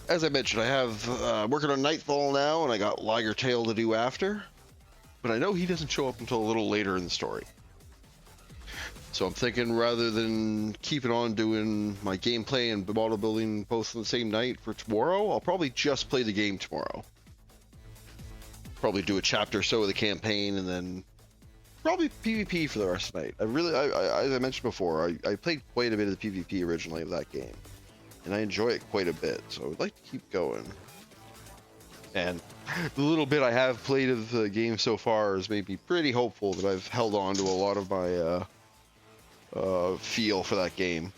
As I mentioned, I have working on Nightfall now, and I got Liger Tail to do after. But I know he doesn't show up until a little later in the story. So I'm thinking rather than keeping on doing my gameplay and model building both on the same night for tomorrow, I'll probably just play the game tomorrow. Probably do a chapter or so of the campaign and then probably PvP for the rest of the night. As I mentioned before, I played quite a bit of the PvP originally of that game. And I enjoy it quite a bit, so I would like to keep going. And the little bit I have played of the game so far has made me pretty hopeful that I've held on to a lot of my feel for that game.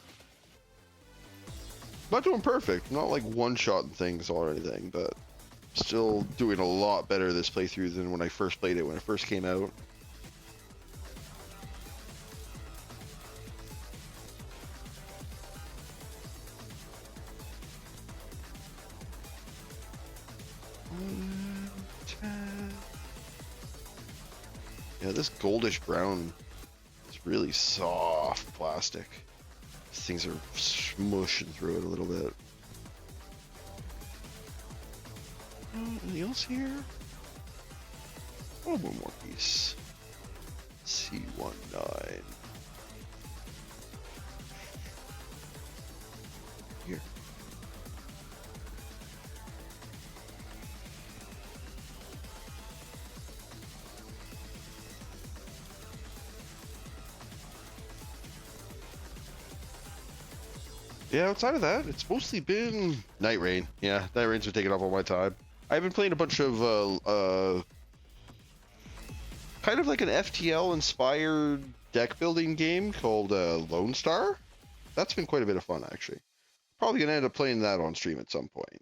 Not doing perfect, not like one-shotting things or anything, but still doing a lot better this playthrough than when I first played it when it first came out. Yeah, this goldish brown is really soft plastic. These things are smushing through it a little bit. Anything else here? Oh, one more piece. C19. Here. Yeah, outside of that, it's mostly been Night Rain. Yeah, Night Rain's been taking up all my time. I've been playing a bunch of kind of like an FTL inspired deck building game called Lone Star. That's been quite a bit of fun, actually. probably gonna end up playing that on stream at some point.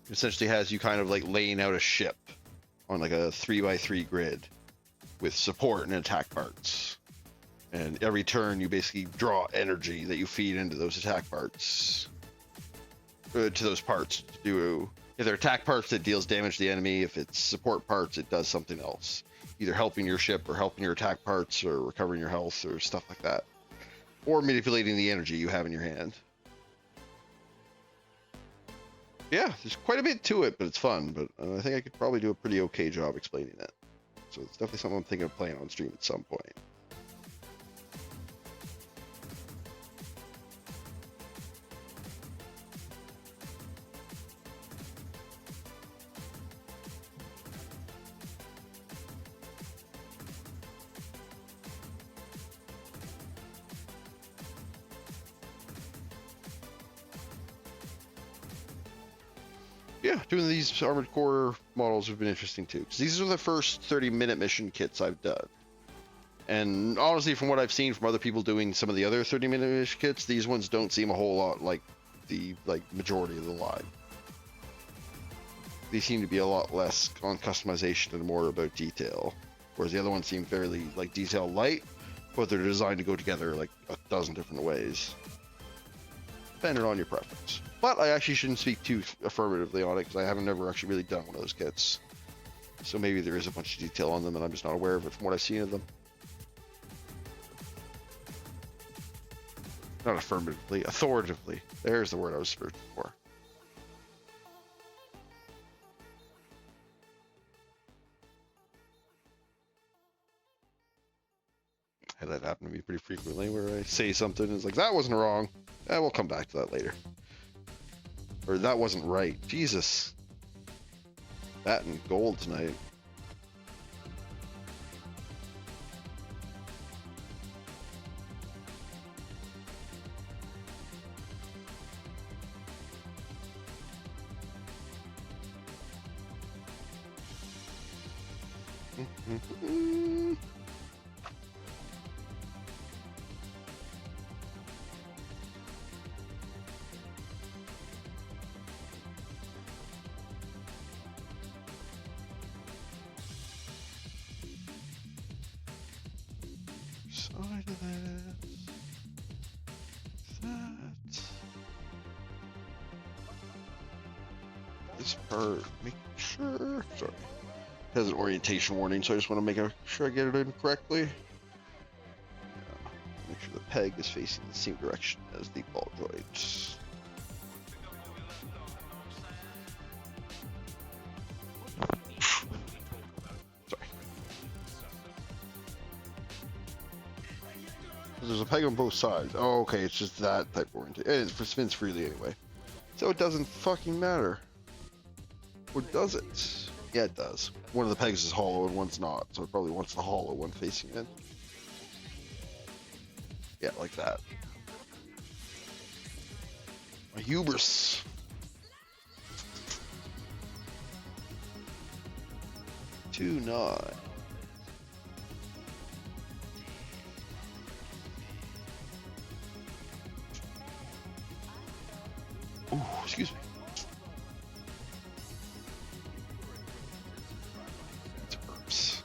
It essentially has you kind of like laying out a ship on like a 3x3 grid with support and attack parts. And every turn you basically draw energy that you feed into those attack parts. To those parts to do. If they're attack parts, it deals damage to the enemy. If it's support parts, it does something else. Either helping your ship or helping your attack parts or recovering your health or stuff like that. Or manipulating the energy you have in your hand. Yeah, there's quite a bit to it, but it's fun. But I think I could probably do a pretty okay job explaining it. So it's definitely something I'm thinking of playing on stream at some point. Yeah, doing these Armored Core models have been interesting too, because these are the first 30-minute mission kits I've done. And honestly, from what I've seen from other people doing some of the other 30-minute mission kits, these ones don't seem a whole lot like the majority of the line. These seem to be a lot less on customization and more about detail, whereas the other ones seem fairly like detail light, but they're designed to go together like a dozen different ways, depending on your preference. But I actually shouldn't speak too affirmatively on it because I haven't never actually really done one of those kits. So maybe there is a bunch of detail on them and I'm just not aware of it from what I've seen of them. Not affirmatively, authoritatively. There's the word I was searching for. I had that happen to me pretty frequently where I say something and it's like, that wasn't wrong. We'll come back to that later. Or that wasn't right. Jesus. That and gold tonight. Side of this part, make sure. Sorry, it has an orientation warning, so I just want to make sure I get it in correctly. Yeah. Make sure the peg is facing the same direction as the ball joint. There's a peg on both sides. Oh, okay, it's just that type of orientation. It spins freely anyway. So it doesn't fucking matter. Or does it? Yeah, it does. One of the pegs is hollow and one's not, so it probably wants the hollow one facing in. Yeah, like that. My hubris. Two nine. Ooh, excuse me. It's herbs.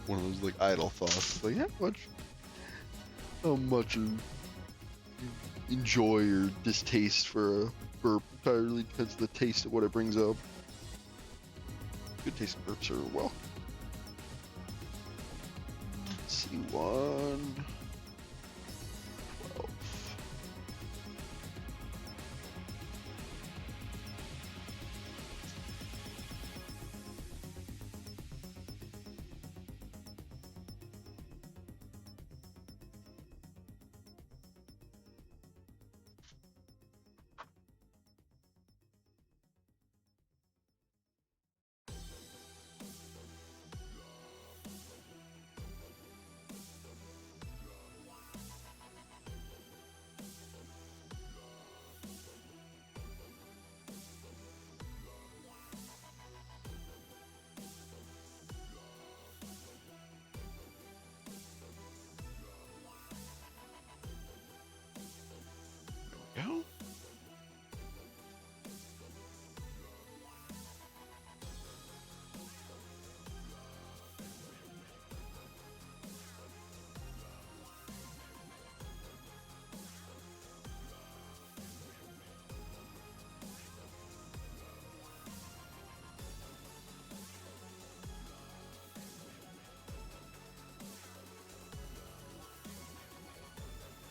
One of those like idle thoughts. Like, how much you enjoy or distaste for a burp entirely depends on the taste of what it brings up. Good tasting burps are well. C1 12.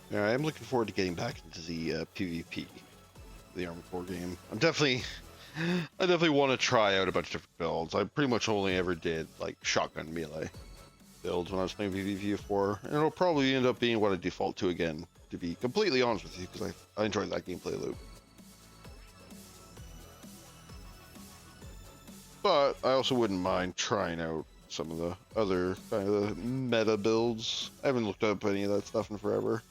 Yeah, I am looking forward to getting back into the PvP, the Armored Core game. I definitely want to try out a bunch of different builds. I pretty much only ever did like shotgun melee builds when I was playing PvP before, and it'll probably end up being what I default to again, to be completely honest with you, because I enjoyed that gameplay loop. But I also wouldn't mind trying out some of the other kind of meta builds. I haven't looked up any of that stuff in forever.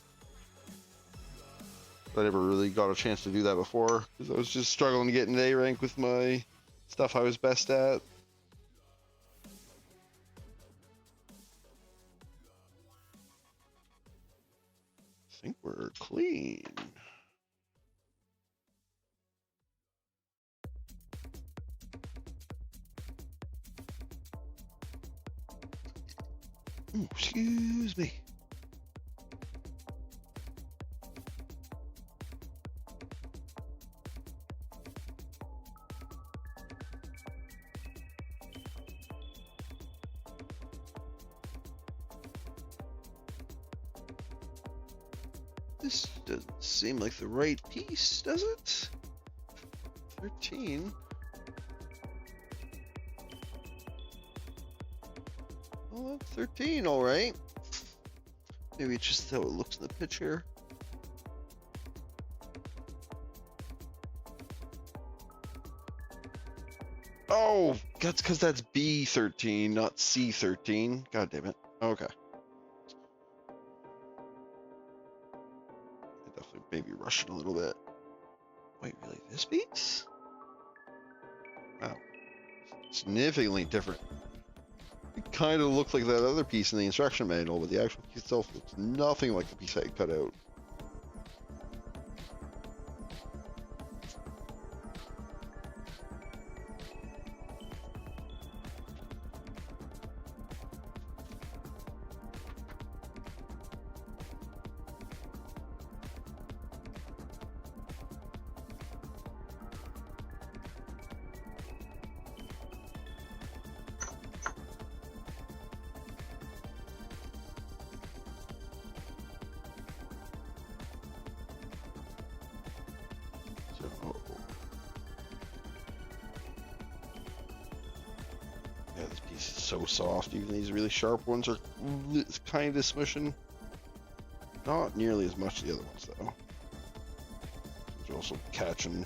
I never really got a chance to do that before because I was just struggling to get an A rank with my stuff I was best at. I think we're clean. Ooh, excuse me. This doesn't seem like the right piece, does it? 13. Well, that's 13, all right. Maybe it's just how it looks in the picture. Oh, that's because that's B13, not C13. God damn it. Okay. I definitely maybe rushing a little bit. Wait, really? This piece? Wow. Significantly different. It kind of looks like that other piece in the instruction manual, but the actual piece itself looks nothing like the piece I cut out. So, yeah, this piece is so soft. Even these really sharp ones are kind of smushing. Not nearly as much as the other ones, though. They're also catching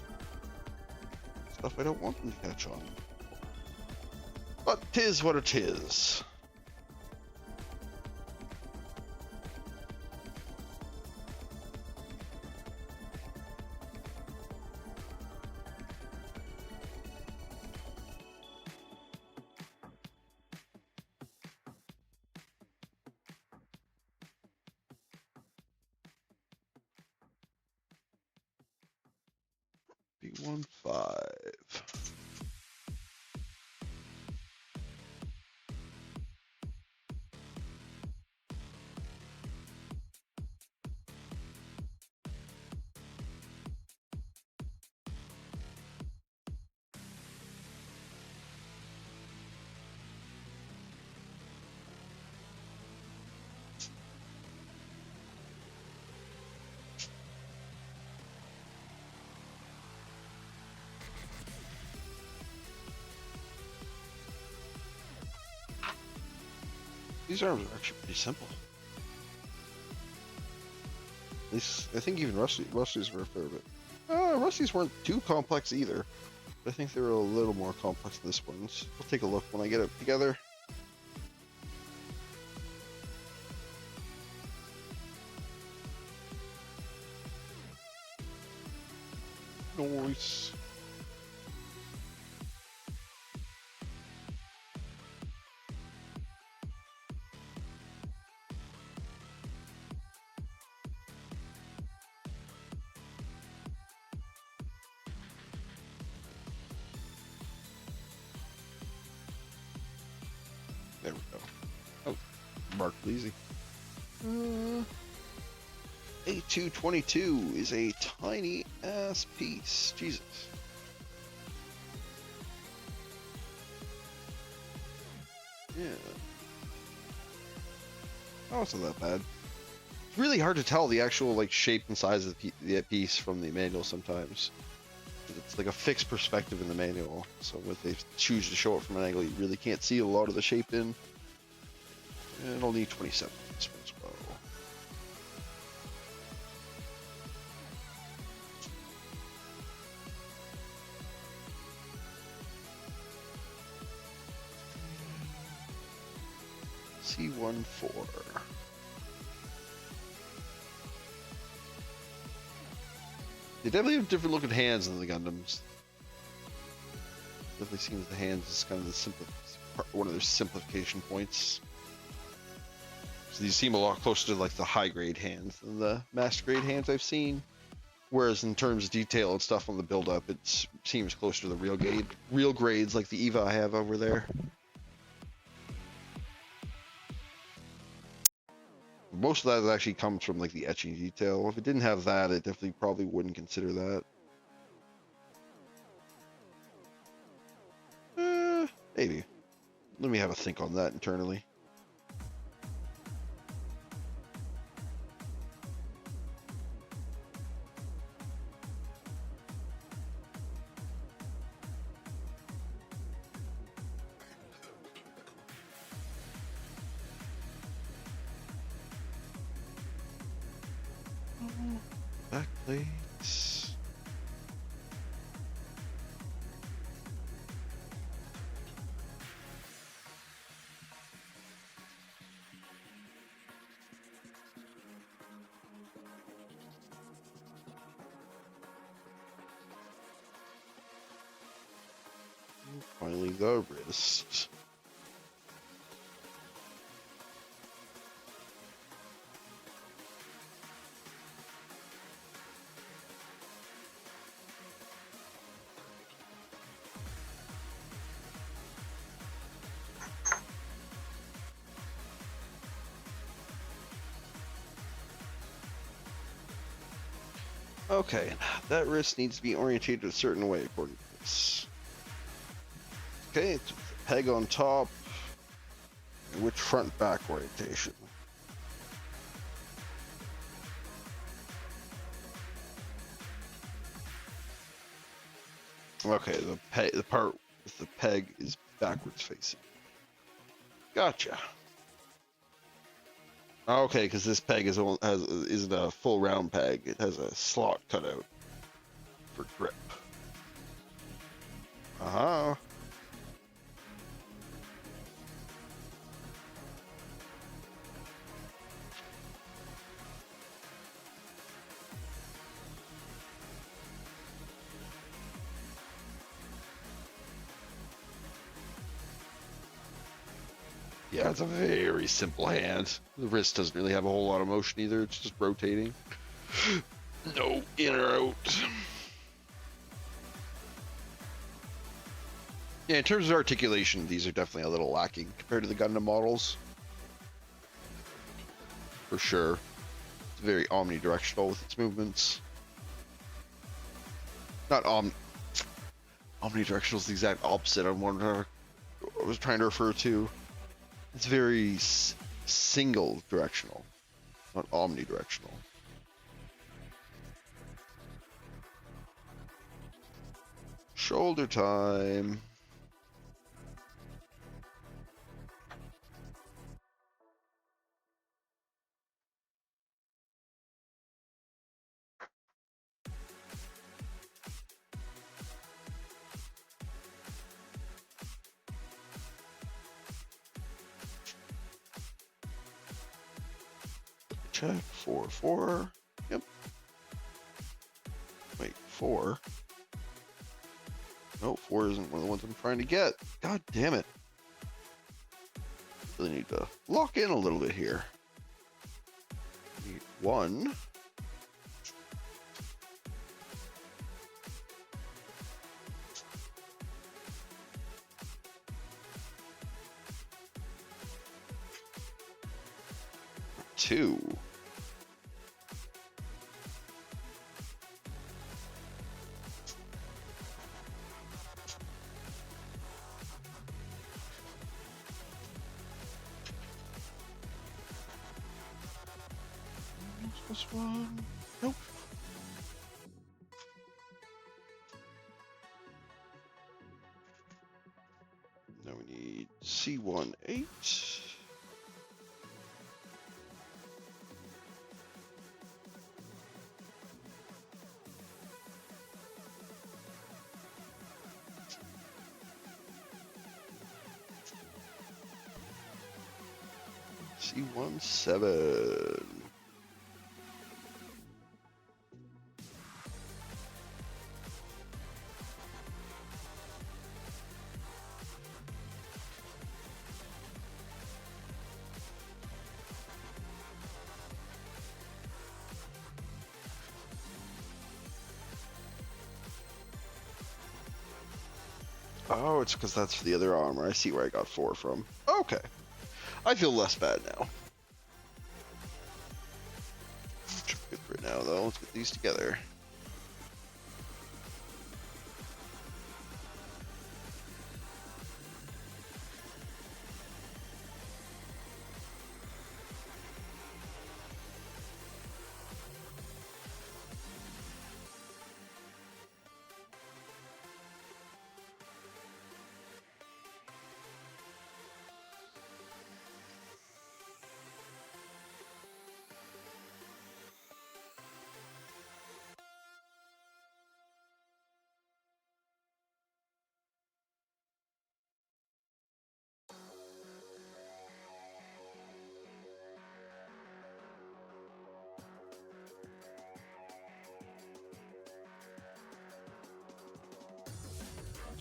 stuff I don't want them to catch on. But 'tis what it is. B15. These arms are actually pretty simple. At least, I think even Rusty's were a fair bit. Rusty's weren't too complex either. I think they were a little more complex than this one's. We'll take a look when I get it together. Nice. There we go. Oh, marked easy. A222 is a tiny ass piece. Jesus. Yeah. Oh, it's not that bad. It's really hard to tell the actual like shape and size of the piece from the manual sometimes. It's like a fixed perspective in the manual, so if they choose to show it from an angle, you really can't see a lot of the shape in. And it'll need 27 for this one as well. C14. They definitely have different looking hands than the Gundams. Definitely seems the hands is kind of the one of their simplification points. So these seem a lot closer to like the high grade hands than the master grade hands I've seen. Whereas in terms of detail and stuff on the build up, it seems closer to the real grades like the EVA I have over there. Most of that actually comes from like the etching detail. If it didn't have that, it definitely probably wouldn't consider that. Maybe. Let me have a think on that internally. Backplates. Finally, the wrist. Okay, that wrist needs to be orientated a certain way according to this. Okay, it's a peg on top. Which front back orientation? Okay, the part with the peg is backwards facing. Gotcha. Okay, because this peg isn't a full round peg. It has a slot cut out for grip. Uh-huh. Yeah, it's a very simple hand. The wrist doesn't really have a whole lot of motion either. It's just rotating. No in or out. Yeah, in terms of articulation, these are definitely a little lacking compared to the Gundam models. For sure. It's very omnidirectional with its movements. Not omnidirectional is the exact opposite of what I was trying to refer to. It's very single directional, not omnidirectional. Shoulder time. Check 4. Yep. Wait, 4. No, 4 isn't one of the ones I'm trying to get. God damn it. Really need to lock in a little bit here. Need 1. Two. This one. Nope. Now we need C18. C17. Oh, it's because that's for the other armor. I see where I got 4 from. Okay. I feel less bad now. Good for now, though. Let's get these together.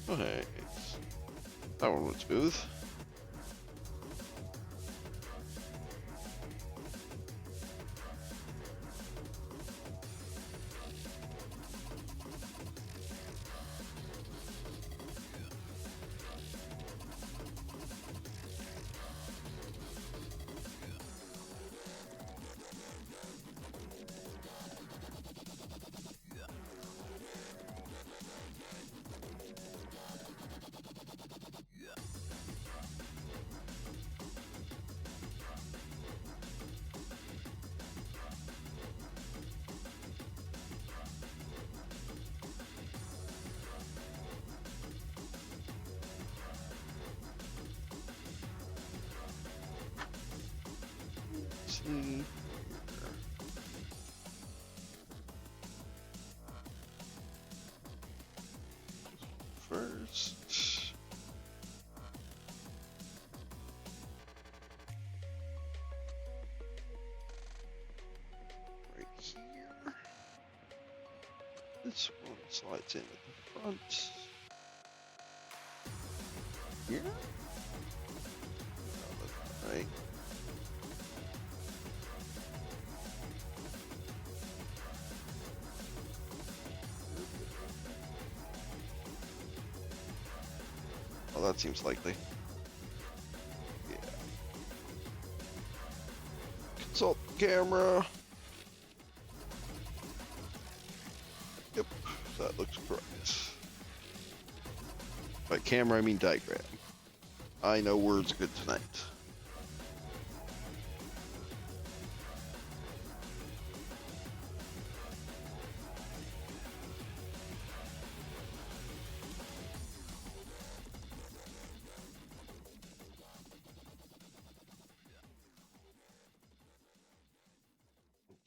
Okay. That one went smooth. See. First. Right here. This one slides in at the front. Here. Right. Oh, that seems likely. Yeah. Consult camera. Yep, that looks correct. By camera, I mean diagram. I know words good tonight.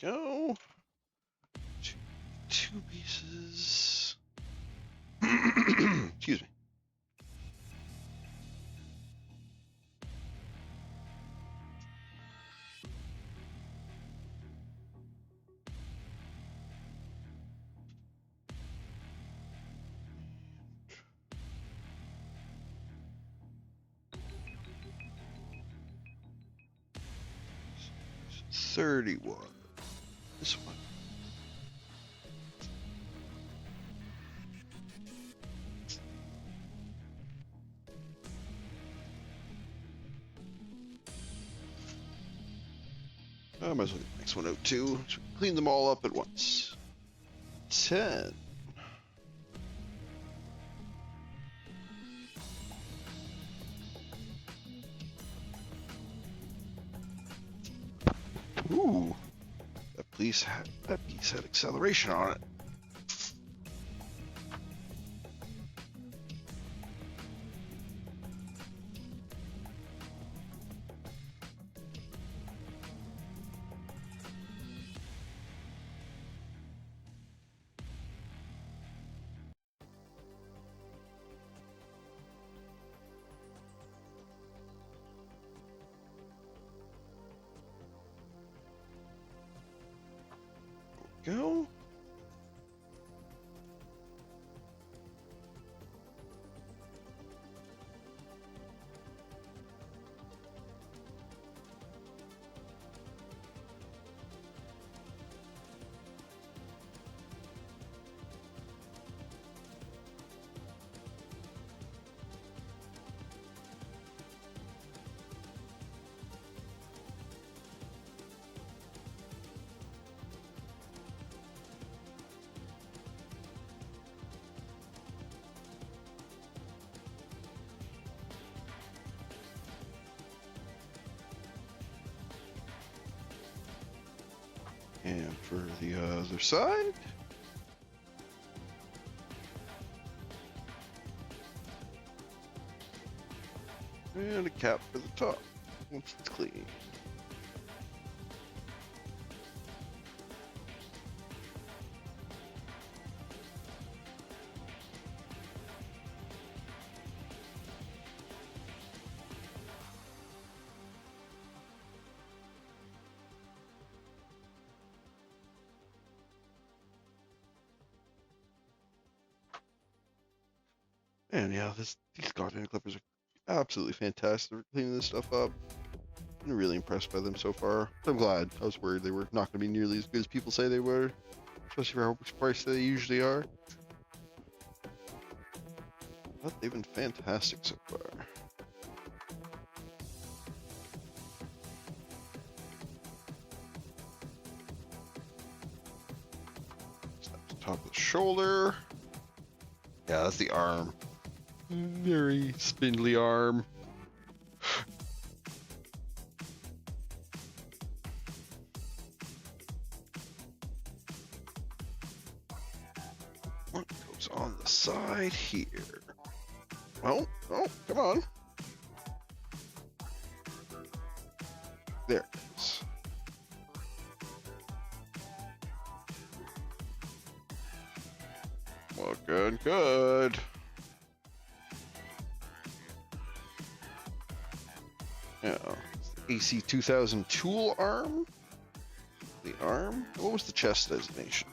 Go. Two pieces. Excuse me. $31. This one. I might as well get the next one out too. So clean them all up at once. 10. Ooh. That least that piece had acceleration on it. Go. And for the other side. And a cap for the top once it's clean. And yeah, these goddamn clippers are absolutely fantastic for cleaning this stuff up. I'm really impressed by them so far. I'm glad. I was worried they were not going to be nearly as good as people say they were, especially for how much price they usually are. But they've been fantastic so far. Snap the top of the shoulder. Yeah, that's the arm. Very spindly arm. What goes on the side here? Oh, come on. There it is. Looking good. Yeah, AC 2000 tool arm. The arm. What was the chest designation?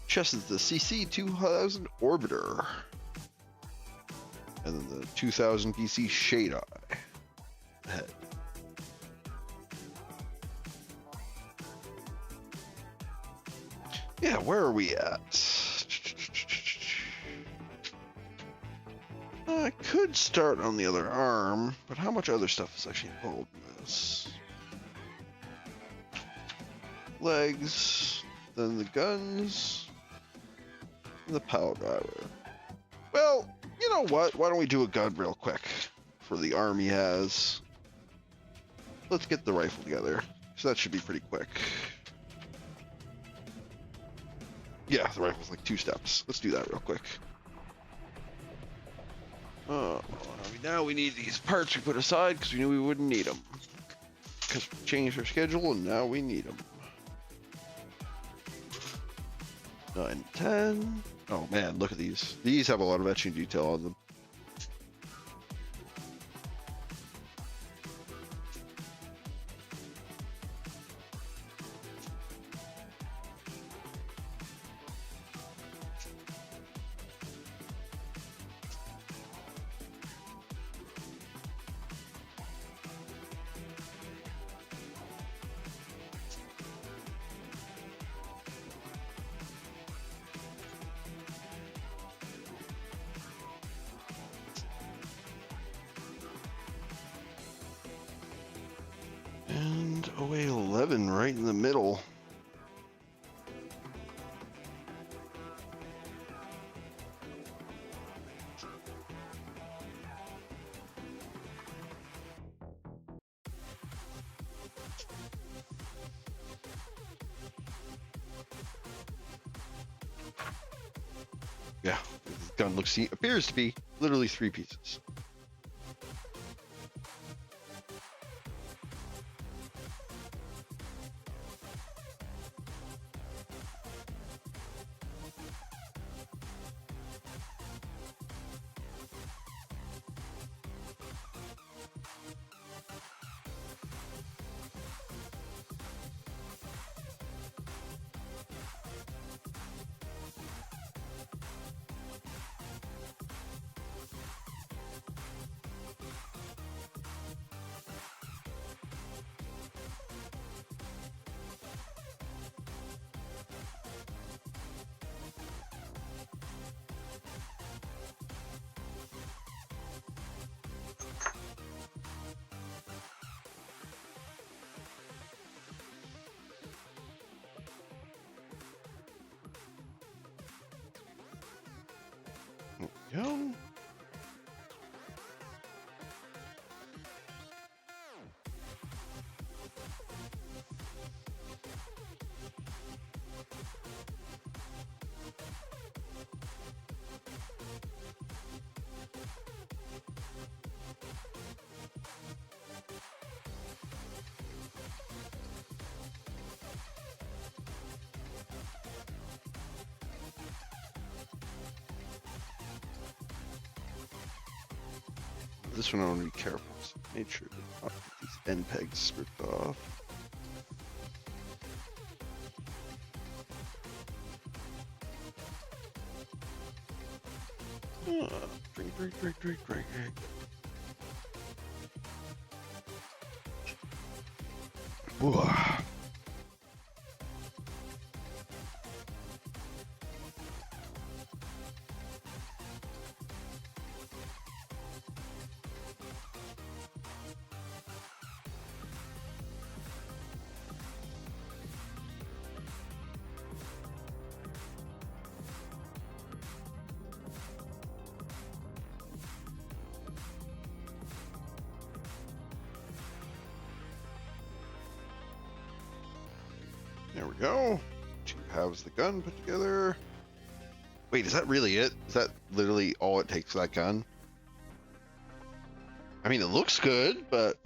Chest is the CC 2000 orbiter. And then the 2000 PC shade eye. Head. Yeah, where are we at? I could start on the other arm, but how much other stuff is actually involved in this? Legs, then the guns, and the power driver. Well, you know what? Why don't we do a gun real quick for the arm he has? Let's get the rifle together, so that should be pretty quick. Yeah, the rifle's like 2 steps. Let's do that real quick. Oh, now we need these parts we put aside because we knew we wouldn't need them. Because we changed our schedule and now we need them. 9, 10. Oh man, look at these. These have a lot of etching detail on them. And OA 11 right in the middle. Yeah, this gun appears to be literally 3 pieces. There we go. This one I want to be careful. So make sure to not get these end pegs stripped off. Drink. Ooh. There we go. 2 halves of the gun put together. Wait, is that really it? Is that literally all it takes for that gun? I mean, it looks good, but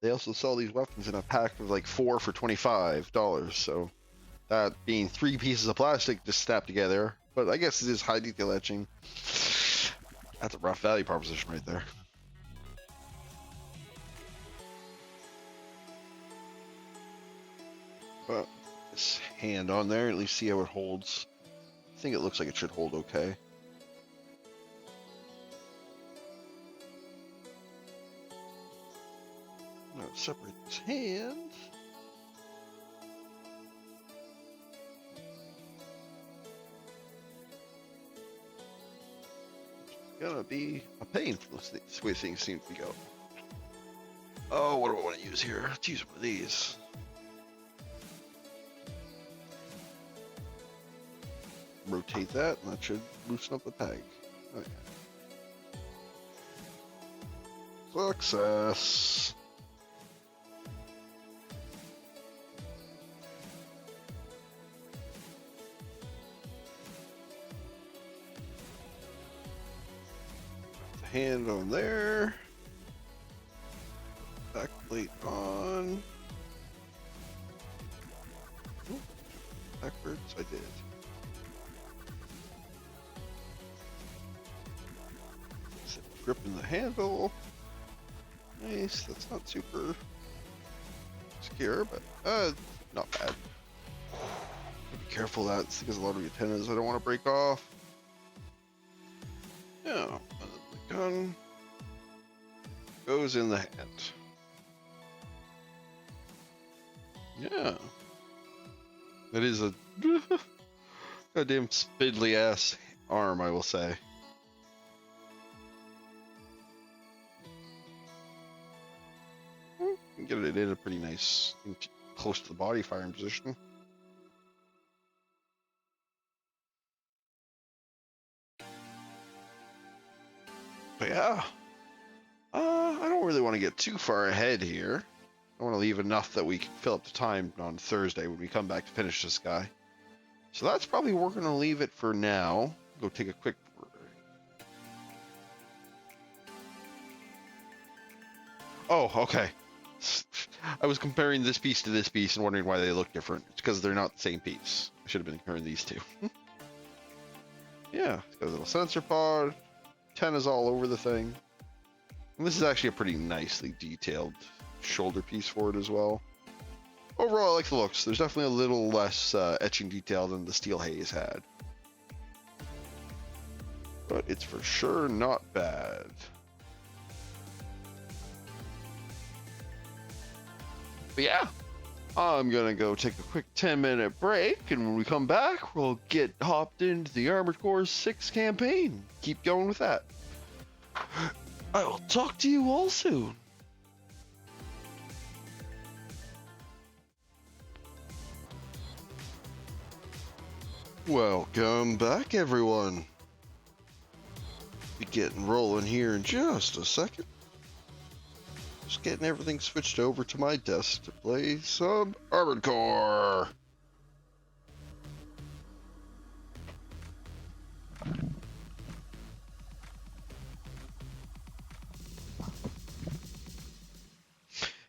they also sell these weapons in a pack of like 4 for $25. So that being 3 pieces of plastic just snapped together. But I guess it is high detail etching. That's a rough value proposition right there. But this hand on there, at least see how it holds. I think it looks like it should hold okay. Now separate this hand. It's gonna be a pain for this way things seem to go. Oh, what do I want to use here? Let's use one of these. Rotate that, and that should loosen up the peg. Oh, yeah. Success. The hand on there. Back plate on. Ooh, backwards, I did. Grip in the handle. Nice, that's not super secure, but not bad. Be careful that it's because a lot of antennas I don't want to break off. Yeah, and then the gun goes in the hand. Yeah. That is a goddamn spindly ass arm, I will say. Get it in a pretty nice, close to the body firing position. But yeah, I don't really want to get too far ahead here. I want to leave enough that we can fill up the time on Thursday when we come back to finish this guy. So that's probably where we're going to leave it for now. Go take a quick... Oh, okay. I was comparing this piece to this piece and wondering why they look different. It's because they're not the same piece. I should have been comparing these two. Yeah, it's got a little sensor pod. Antennas all over the thing. And this is actually a pretty nicely detailed shoulder piece for it as well. Overall, I like the looks. There's definitely a little less etching detail than the Steel Haze had. But it's for sure not bad. But yeah, I'm gonna go take a quick 10-minute break, and when we come back, we'll get hopped into the Armored Core 6 campaign. Keep going with that. I will talk to you all soon. Welcome back, everyone. Be getting rolling here in just a second. Just getting everything switched over to my desk to play some Armored Core.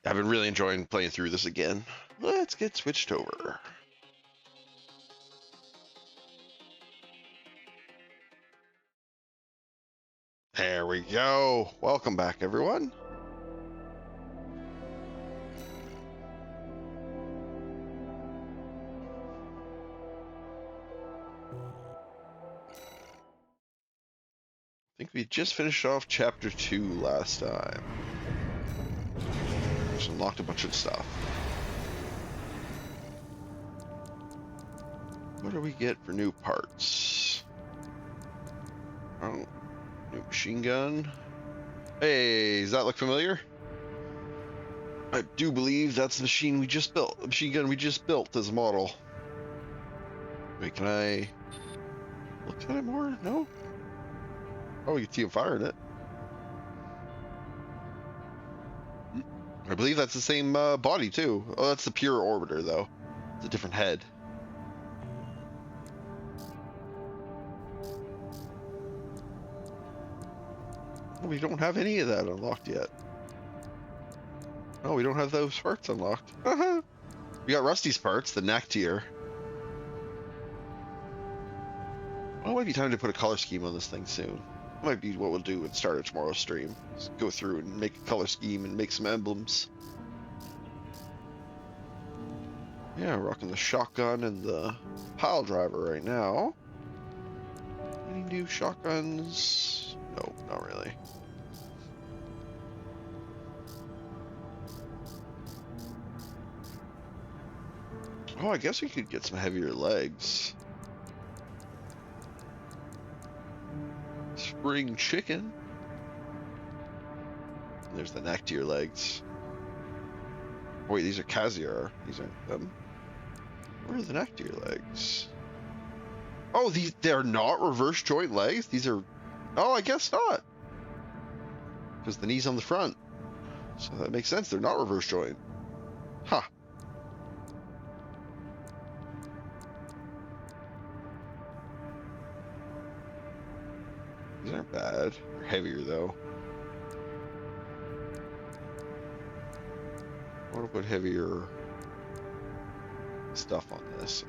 I've been really enjoying playing through this again. Let's get switched over. There we go. Welcome back, everyone. I think we just finished off Chapter 2 last time. Just unlocked a bunch of stuff. What do we get for new parts? Oh, new machine gun. Hey, does that look familiar? I do believe that's the machine we just built. The machine gun we just built as a model. Wait, can I look at it more? No? Oh, you can see him firing it. I believe that's the same body, too. Oh, that's the pure orbiter, though. It's a different head. Oh, we don't have any of that unlocked yet. Oh, we don't have those parts unlocked. We got Rusty's parts, the neck tier. Well, it might be time to put a color scheme on this thing soon. That might be what we'll do and start a tomorrow's stream. Just go through and make a color scheme and make some emblems. Yeah, rocking the shotgun and the pile driver right now. Any new shotguns? No, not really. Oh, I guess we could get some heavier legs. Spring chicken. And there's the neck to your legs. Oh, wait, these are Kaziar. These aren't them. Where are the neck to your legs? Oh, they're not reverse joint legs? These are... Oh, I guess not. Because the knee's on the front. So that makes sense. They're not reverse joint. Huh. These aren't bad. They're heavier, though. I want to put heavier stuff on this.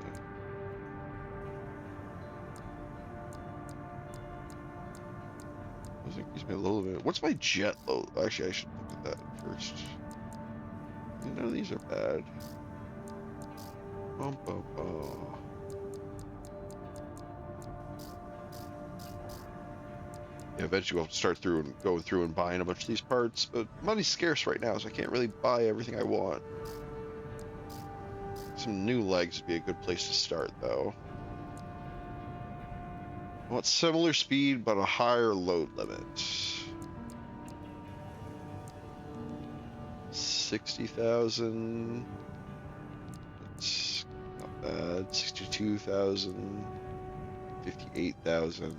I think he's made a little bit. What's my jet load? Actually, I should look at that first. None of these are bad. Bum, bum, bum. Yeah, eventually we'll have to start going through and buying a bunch of these parts, but money's scarce right now, so I can't really buy everything I want. Some new legs would be a good place to start, though. I want similar speed, but a higher load limit. 60,000. That's not bad. 62,000. 58,000.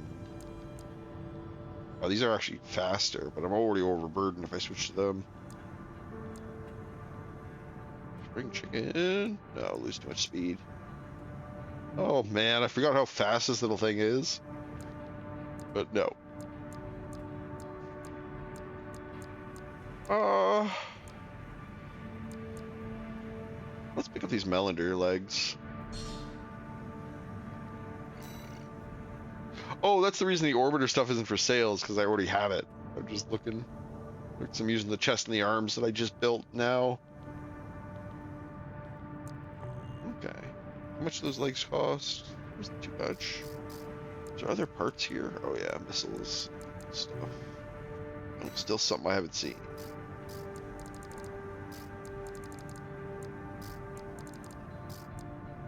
Oh, these are actually faster, but I'm already overburdened if I switch to them. Spring chicken. No, I'll lose too much speed. Oh man, I forgot how fast this little thing is. But no. Uh, let's pick up these Melender legs. Oh, that's the reason the orbiter stuff isn't for sale, is because I already have it. I'm just looking. I'm using the chest and the arms that I just built now. Okay. How much do those legs cost? Wasn't too much. Is there other parts here? Oh yeah, missiles stuff. Oh, still something I haven't seen.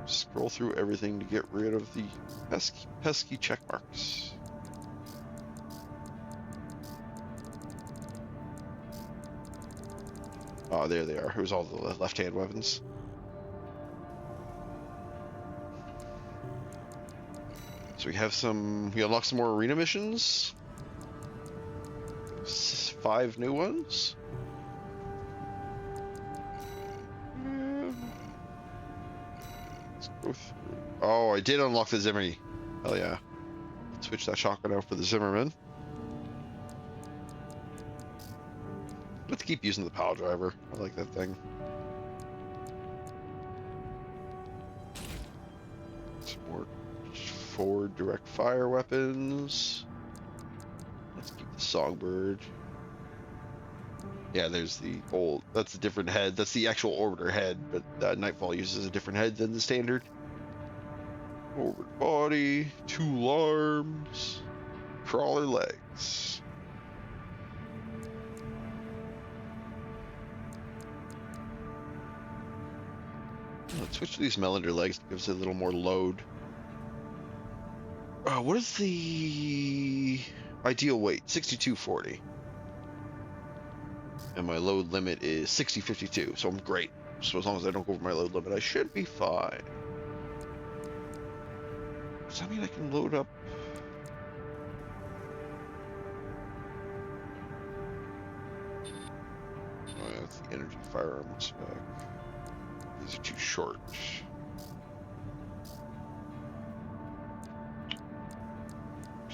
Scroll through everything to get rid of the pesky check marks. Oh, there they are. It was all the left-hand weapons. So we unlock some more arena missions. 5 new ones. Let's go through. Oh, I did unlock the Zimmery. Hell yeah. Let's switch that shotgun out for the Zimmerman. Let's keep using the pile driver. I like that thing. Some more forward direct fire weapons. Let's keep the Songbird. Yeah, there's the old. That's a different head. That's the actual orbiter head, but Nightfall uses a different head than the standard. Orbit body, tool arms, crawler legs. Let's switch to these Melender legs to give us a little more load. What is the ideal weight? 6240. And my load limit is 6052, so I'm great. So as long as I don't go over my load limit, I should be fine. Does that mean I can load up? Oh, yeah, that's the energy firearm spec. These are too short.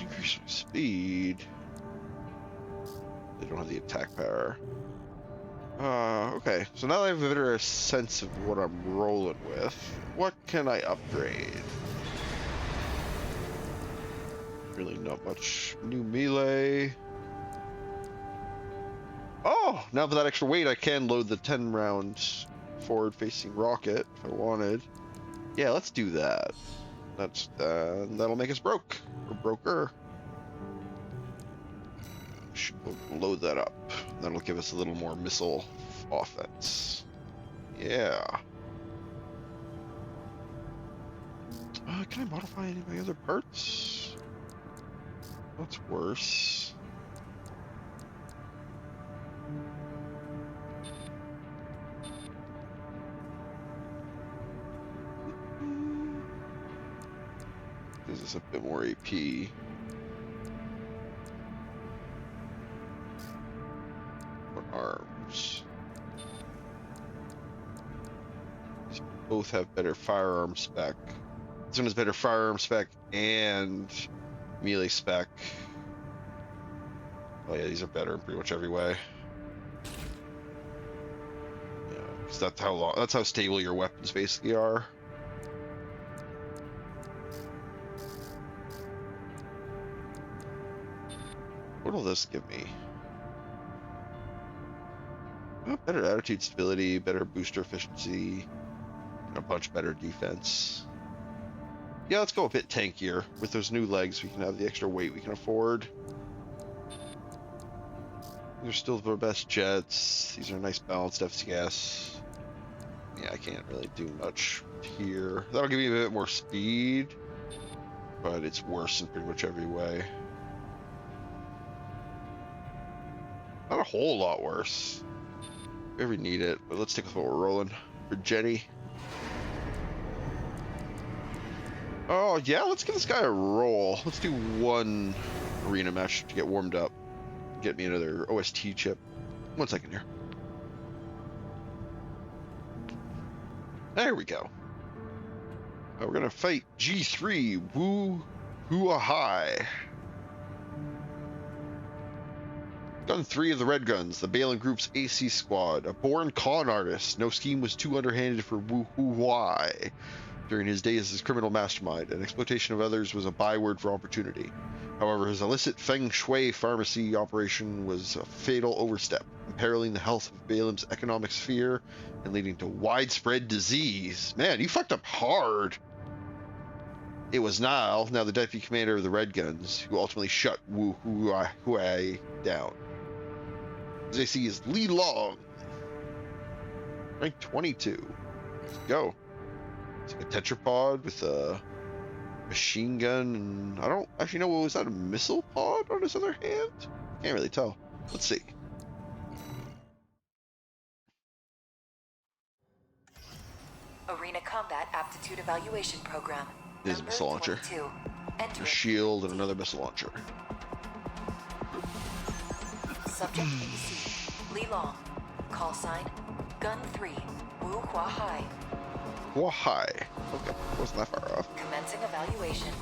Increase my speed. They don't have the attack power. Okay, so now that I have a better sense of what I'm rolling with, what can I upgrade? Really not much. New melee. Oh, now for that extra weight, I can load the 10-round forward-facing rocket if I wanted. Yeah, let's do that. That'll make us broke. Or broker. Should load that up. That'll give us a little more missile offense. Yeah. Can I modify any of my other parts? That's worse. Gives us a bit more AP. Arms. These both have better firearm spec. This one has better firearm spec and melee spec. Oh yeah, these are better in pretty much every way. Yeah, because that's how stable your weapons basically are. What'll this give me? Better attitude stability, better booster efficiency, and a bunch better defense. Yeah, let's go a bit tankier. With those new legs, we can have the extra weight we can afford. These are still the best jets. These are nice balanced FCS. Yeah, I can't really do much here. That'll give me a bit more speed, but it's worse in pretty much every way. Not a whole lot worse. If we need it, but let's stick with what we're rolling for Jenny. Oh yeah, let's give this guy a roll. Let's do one arena match to get warmed up. Get me another OST chip. 1 second here. There we go. We're gonna fight G3 Wu Hua Hai. Gun 3 of the Red Guns, the Balin Group's AC squad, a born con artist. No scheme was too underhanded for Wu Huai. During his days as his criminal mastermind, and exploitation of others was a byword for opportunity. However, his illicit Feng Shui pharmacy operation was a fatal overstep, imperiling the health of Balim's economic sphere and leading to widespread disease. Man, you fucked up hard. It was now the deputy commander of the Red Guns, who ultimately shut Wu Huai down. His AC is Li Long, rank 22. Let's go. It's like a tetrapod with a machine gun, and I don't actually know, was that a missile pod on his other hand? Can't really tell. Let's see. Arena Combat Aptitude Evaluation Program. There's a missile launcher. A shield and another missile launcher. Subject AC, Li Long. Call sign, Gun 3, Wu Hua Hai. Hua Hai. Okay, wasn't that far off. Commencing evaluation.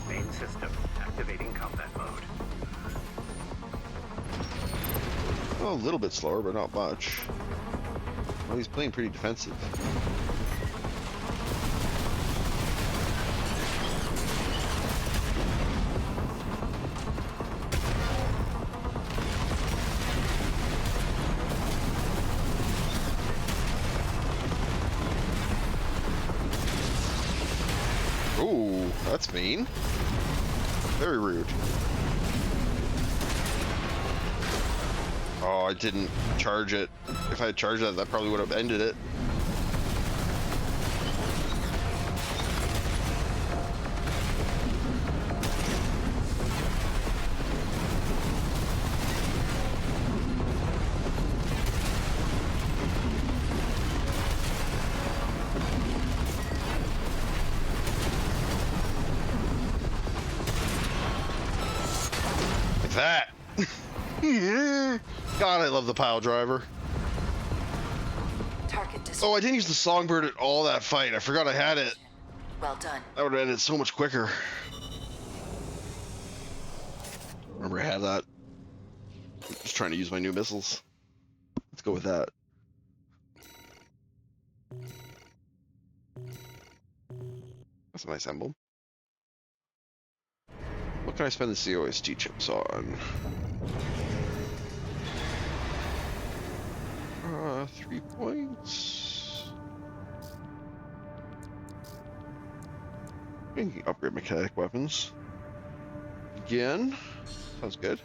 Main system activating combat mode. Well, a little bit slower, but not much. Well, he's playing pretty defensive. Ooh, that's mean. Very rude. Oh, I didn't charge it. If I had charged that, that probably would have ended it. That. God, I love the pile driver. Oh, I didn't use the songbird at all that fight. I forgot I had it. Well done. That would have ended so much quicker. Remember, I had that. I'm just trying to use my new missiles. Let's go with that. That's a nice emblem. What can I spend the COST chips on? 3 points. I can upgrade mechanic weapons. Again. Sounds good.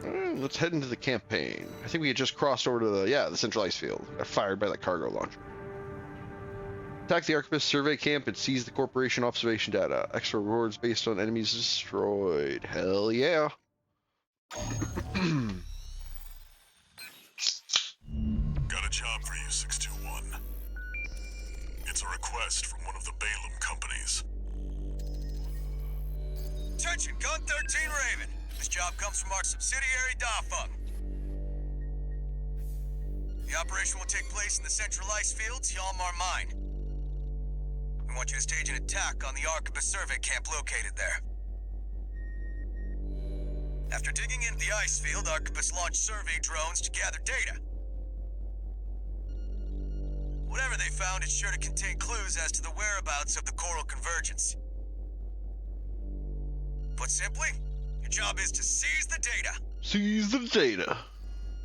Let's head into the campaign. I think we had just crossed over to the central ice field. Got fired by that cargo launcher. Attack the Arquebus survey camp and seize the corporation observation data. Extra rewards based on enemies destroyed. Hell yeah. Got a job for you, 621. It's a request from one of the Balim companies. Attention, Gun 13 Raven. This job comes from our subsidiary, Dafeng. The operation will take place in the central ice fields, Yalmar Mine. We want you to stage an attack on the Arquebus survey camp located there. After digging into the ice field, Arquebus launched survey drones to gather data. Whatever they found is sure to contain clues as to the whereabouts of the Coral Convergence. Put simply, your job is to seize the data. Seize the data.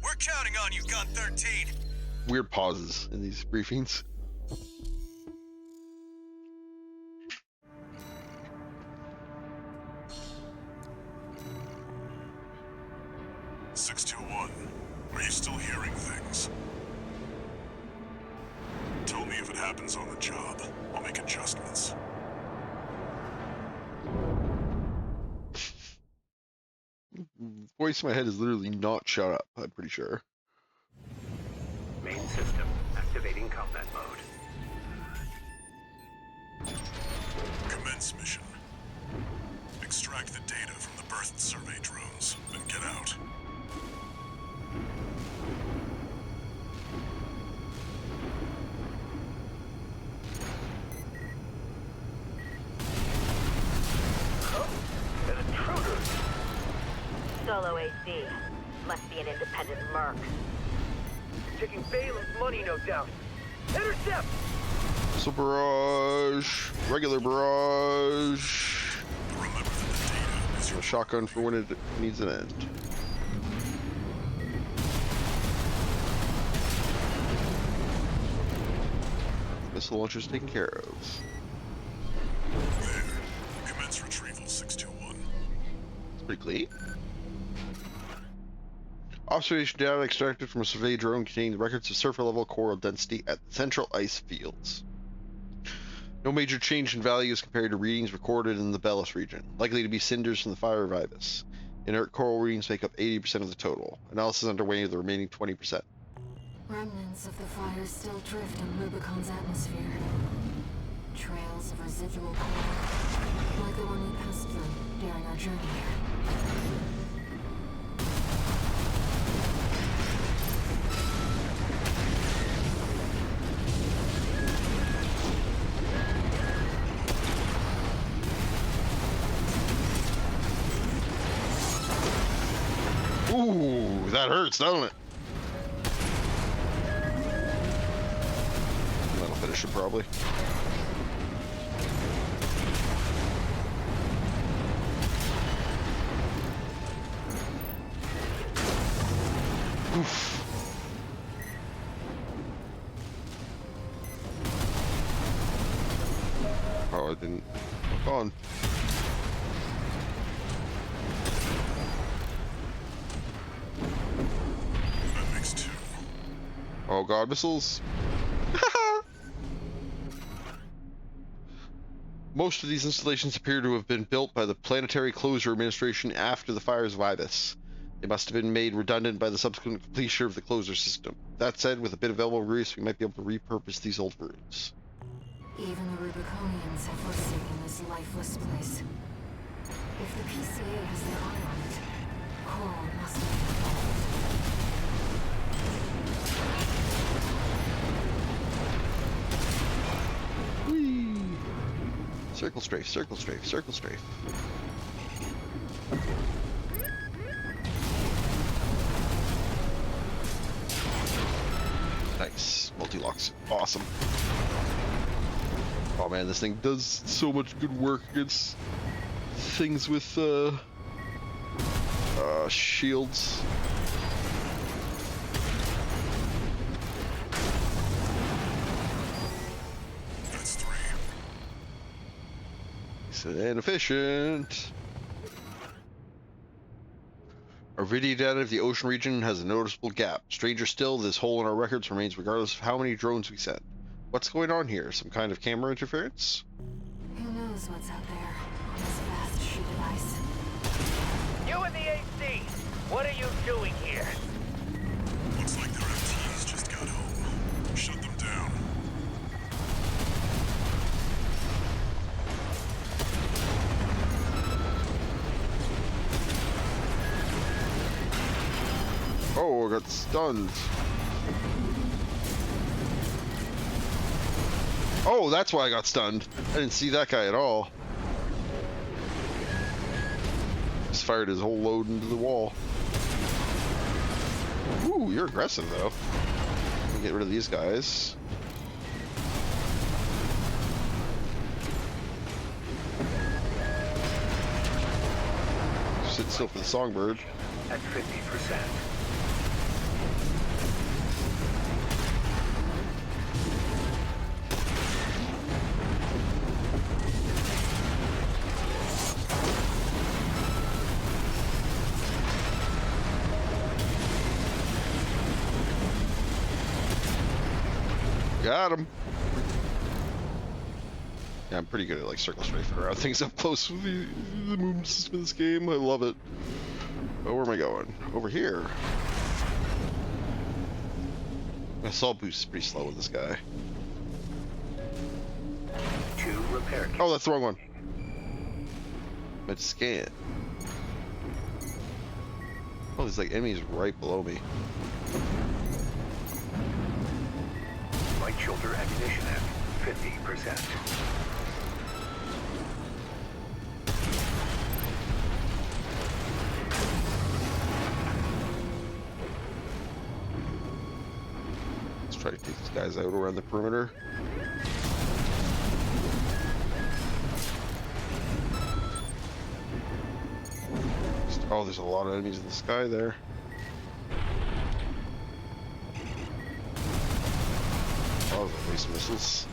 We're counting on you, Gun 13. Weird pauses in these briefings. Are you still hearing things? Tell me if it happens on the job. I'll make adjustments. Voice in my head is literally not shut up, I'm pretty sure. Main system activating combat mode. Commence mission. Extract the data from the birth survey drones, then get out. Solo AC. Must be an independent merc. Taking Balem's money, no doubt. Intercept! So barrage, regular barrage. Remember that the data is your A shotgun for when it needs an end. Missile launcher's taken care of. there. Commence retrieval 621. It's pretty clean. Observation data extracted from a survey drone containing records of surface level coral density at the central ice fields. No major change in values compared to readings recorded in the Bellis region, likely to be cinders from the fire of Ibis. Inert coral readings make up 80% of the total. Analysis underway of the remaining 20%. Remnants of the fire still drift in Rubicon's atmosphere. Trails of residual coral, like the one we passed through during our journey here. Ooh, that hurts, doesn't it? That'll finish it probably. Oof. Oh, I didn't. Gone. That makes 2. Oh god, missiles. Most of these installations appear to have been built by the Planetary Closure Administration after the fires of Ibis. They must have been made redundant by the subsequent completion of the closure system. That said, with a bit of elbow grease, we might be able to repurpose these old rooms. Even the Rubiconians have forsaken this lifeless place. If the PCA has their eye on it, coral must have been involved. Whee! Circle strafe, circle strafe, circle strafe. Nice. Multi-locks. Awesome. Oh man, this thing does so much good work against things with shields. That's 3. Decent and efficient. Our video data of the ocean region has a noticeable gap. Stranger still, this hole in our records remains regardless of how many drones we send. What's going on here? Some kind of camera interference? Who knows what's out there on this vast sheet of ice? You in the AC! What are you doing here? Looks like their MTs just got home. Shut them down. Oh, I got stunned. Oh, that's why I got stunned. I didn't see that guy at all. Just fired his whole load into the wall. Ooh, you're aggressive though. Let me get rid of these guys. Sit still for the songbird. At 50%. Got him. Yeah, I'm pretty good at like circle strafing around things up close with the movement system in this game. I love it. Oh, where am I going? Over here. My assault boost is pretty slow with this guy. 2 repair kits. Oh, that's the wrong one. Meant to scan. Oh, there's like enemies right below me. Light shoulder ammunition at 50%. try to take these guys out around the perimeter. Oh, there's a lot of enemies in the sky there. Oh, at least missiles.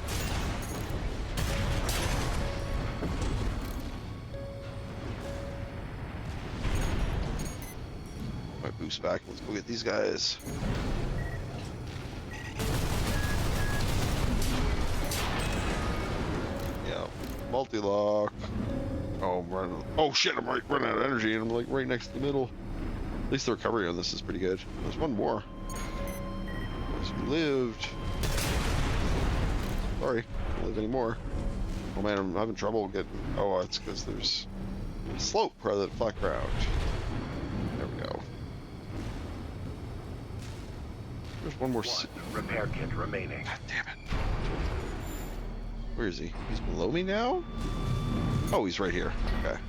My boost back. Let's go get these guys. Yeah, multi-lock. Oh, I'm running. Oh shit! I'm running out of energy, and I'm like right next to the middle. At least the recovery on this is pretty good. There's one more. So we lived. Sorry, don't live anymore. Oh man, I'm having trouble getting. Oh, it's because there's a slope rather than flat ground. There we go. There's one more. One repair kit remaining. God damn it! Where is he? He's below me now? Oh, he's right here. Okay.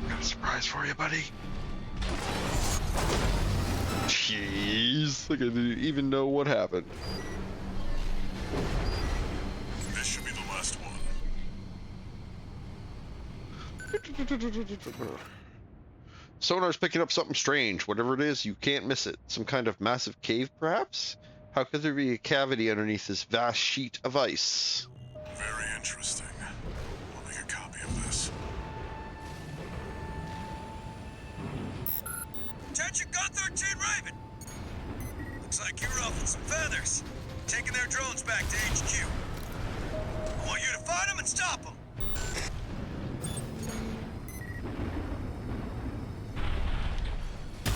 Got a surprise for you, buddy. Jeez, like I didn't even know what happened. This should be the last one. Sonar's picking up something strange. Whatever it is, you can't miss it. Some kind of massive cave, perhaps? How could there be a cavity underneath this vast sheet of ice? Very interesting. I'll make a copy of this. Attention, Gun 13 Raven! Looks like you're ruffling some feathers. Taking their drones back to HQ. I want you to find them and stop them.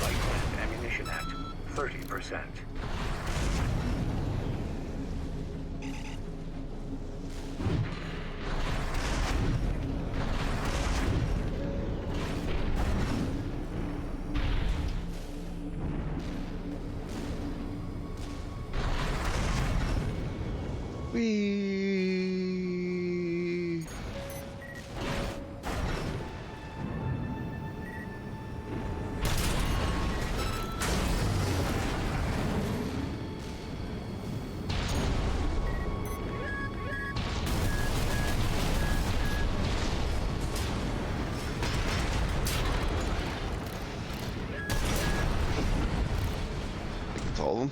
Light and ammunition at 30%. Whee! I think it's all of them.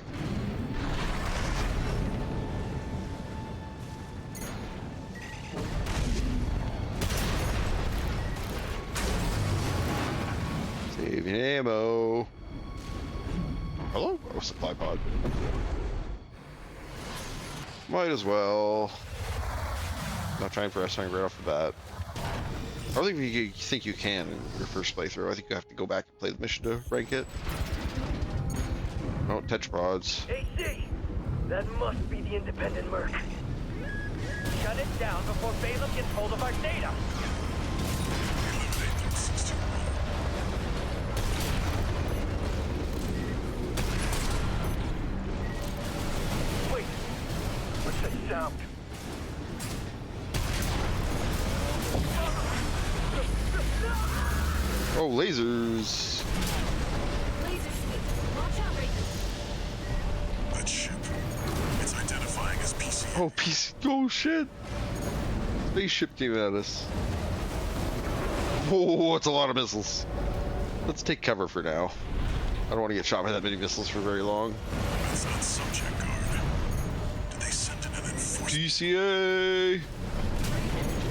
Saving ammo. Hello? Oh, supply pod. Might as well. Not trying for S-Rank right off the bat. I don't think you can in your first playthrough. I think you have to go back and play the mission to rank it. Oh, touch pods. AC! That must be the independent Merc. Shut it down before Balaam gets hold of our data. Eliminate them, 621. Wait, what's that sound? Oh, lasers. Laser sweep. Watch out, Raven. That ship. It's identifying as PC. Oh, piece. Oh, shit. Spaceship came at us. Oh, it's a lot of missiles. Let's take cover for now. I don't want to get shot by that many missiles for very long. That's not subject guard. Did they send in an enforcement? DCA!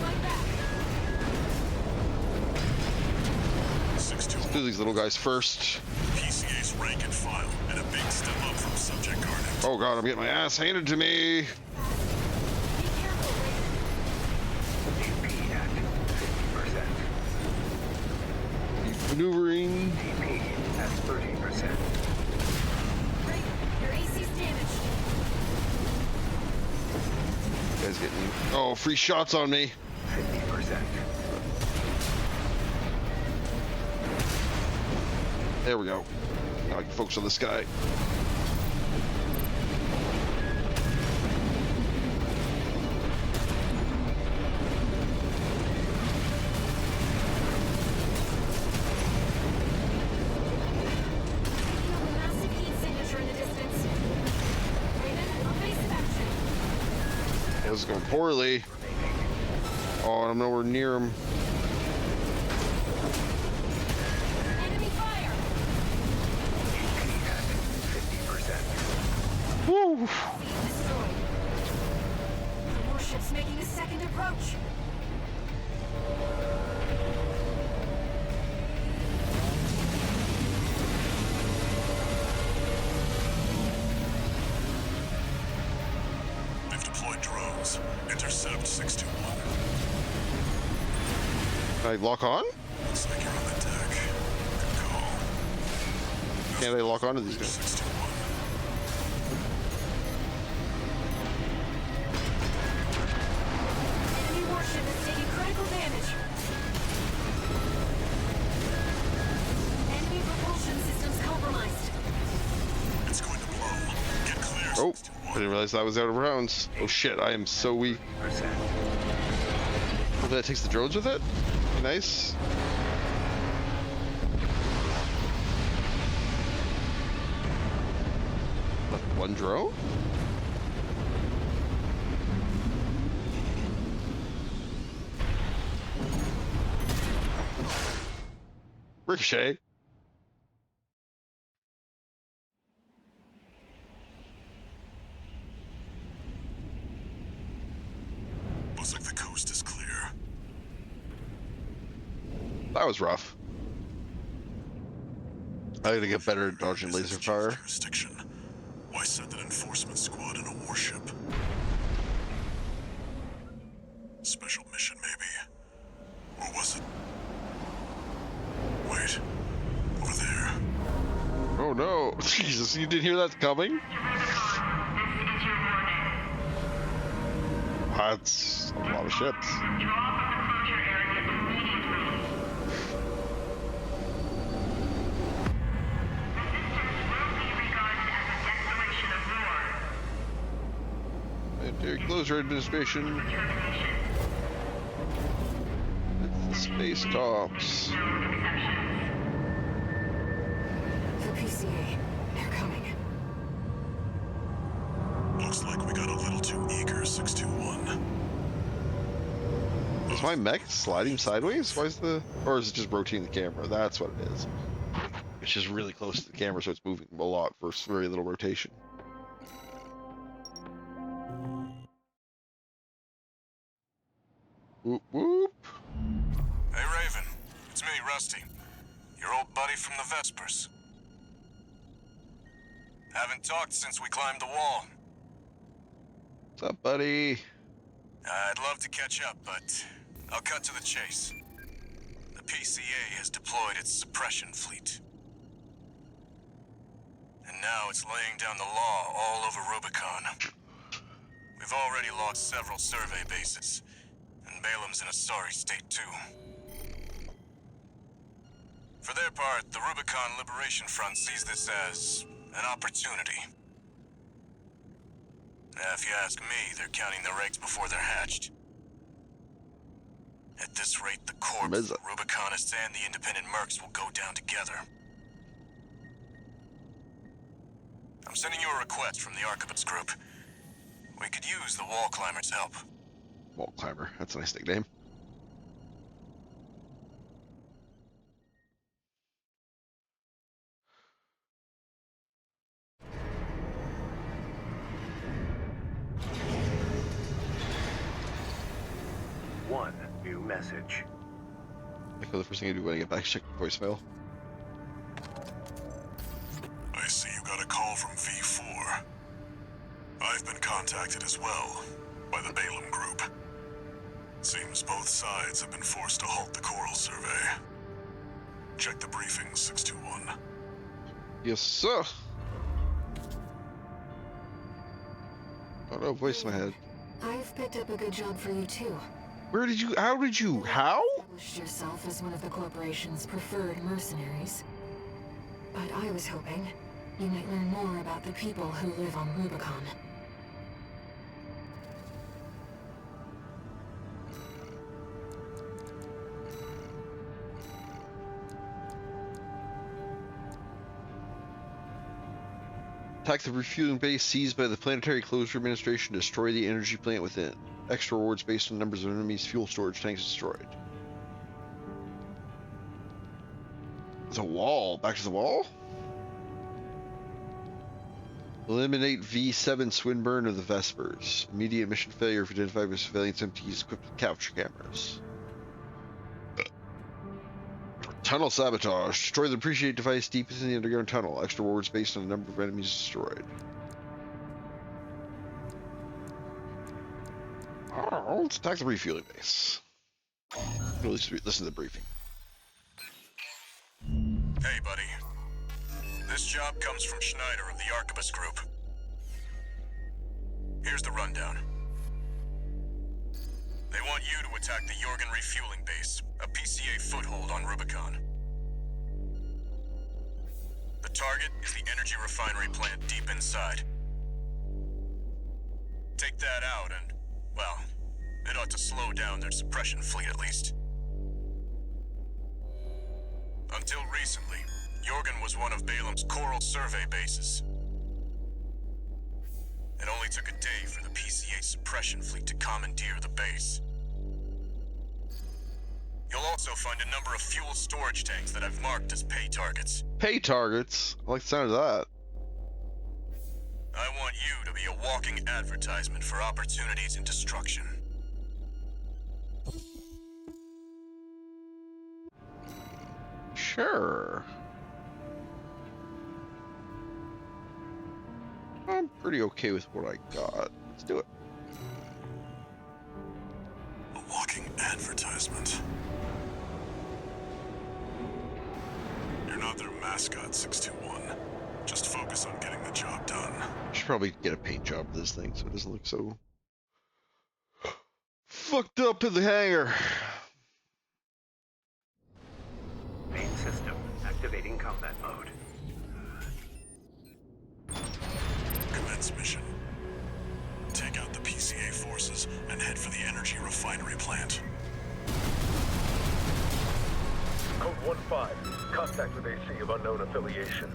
Fight back. 621. Do these little guys first. PCA's rank and file, and a big step up from subject guard. Oh god, I'm getting my ass handed to me. Be careful, Raven. DP at 50%. Keep maneuvering. DP at 30%. Raven, your AC's damaged. You guys getting. Oh, free shots on me. 50%. There we go. Now I can focus on this guy. Picking up a massive heat signature in the distance. Raven, is going poorly. Oh, I'm nowhere near him. Enemy fire! HP at 50%. Woo! Being destroyed. The warship's making a second approach. They've deployed drones. Intercept 621. Can I lock on? Looks like you're on the deck. Good call. Can't I lock onto these guys? 621. Enemy warship is taking critical damage. Enemy propulsion systems compromised. It's going to blow. Get clear, Oh, I 621. didn't realize that was out of rounds. Oh shit, I am so weak. Percent. Hopefully that takes the drones with it. Nice. Left one drone? Ricochet. Looks like the coast is clear. That was rough. I gotta get better at dodging laser SSG's fire. jurisdiction. Why send an enforcement squad in a warship? Special mission, maybe. Or was it? Wait. Over there. Oh no! Jesus, you didn't hear that coming? That's a lot of ships. Planetary Closure Administration. It's the space cops. The PCA. They're coming. Looks like we got a little too eager, 621. Is my mech sliding sideways? Why is the... Or is it just rotating the camera? That's what it is. It's just really close to the camera, so it's moving a lot for very little rotation. Whoop whoop. Hey, Raven. It's me, Rusty. Your old buddy from the Vespers. Haven't talked since we climbed the wall. What's up, buddy? I'd love to catch up, but I'll cut to the chase. The PCA has deployed its suppression fleet. And now it's laying down the law all over Rubicon. We've already lost several survey bases, and Balam's in a sorry state too. For their part, the Rubicon Liberation Front sees this as an opportunity. If you ask me, they're counting their eggs before they're hatched. At this rate, the Corps, Mezza. the Rubiconists, and the independent mercs will go down together. I'm sending you a request from the Archivist Group. We could use the Wall Climbers' help. Wall Climber. That's a nice nickname. One new message. I feel the first thing I do when I get back is check the voicemail. I see you got a call from V4. I've been contacted as well by the Balaam Group. Seems both sides have been forced to halt the coral survey. Check the briefing, 621. Yes, sir. Oh no, voice in my head. I've picked up a good job for you too. Where did you... How did you... How? Established yourself as one of the corporation's preferred mercenaries. But I was hoping you might learn more about the people who live on Rubicon. Attack the refueling base seized by the Planetary Closure Administration. Destroy the energy plant within. Extra rewards based on numbers of enemies' fuel storage tanks destroyed. There's a wall. Back to the wall? Eliminate V7 Swinburne of the Vespers. Immediate mission failure if identified with surveillance MTs equipped with capture cameras. Tunnel sabotage. Destroy the depreciate device deepest in the underground tunnel. Extra rewards based on the number of enemies destroyed. Oh, let's attack the refueling base. At least listen to the briefing. Hey, buddy. This job comes from Schneider of the Arquebus Group. Here's the rundown. They want you to attack the Jorgen refueling base, a PCA foothold on Rubicon. The target is the energy refinery plant deep inside. Take that out and, well, it ought to slow down their suppression fleet at least. Until recently, Jorgen was one of Balam's coral survey bases. It only took a day for the PCA suppression fleet to commandeer the base. You'll also find a number of fuel storage tanks that I've marked as pay targets. Pay targets? I like the sound of that. I want you to be a walking advertisement for opportunities in destruction. Sure. I'm pretty okay with what I got. Let's do it. A walking advertisement. You're not their mascot, 621. Just focus on getting the job done. Should probably get a paint job of this thing so it doesn't look so fucked up in the hangar. Main system activating combat mode. Commence mission. Take out the PCA forces and head for the energy refinery plant. Code 1-5. Contact with AC of unknown affiliation.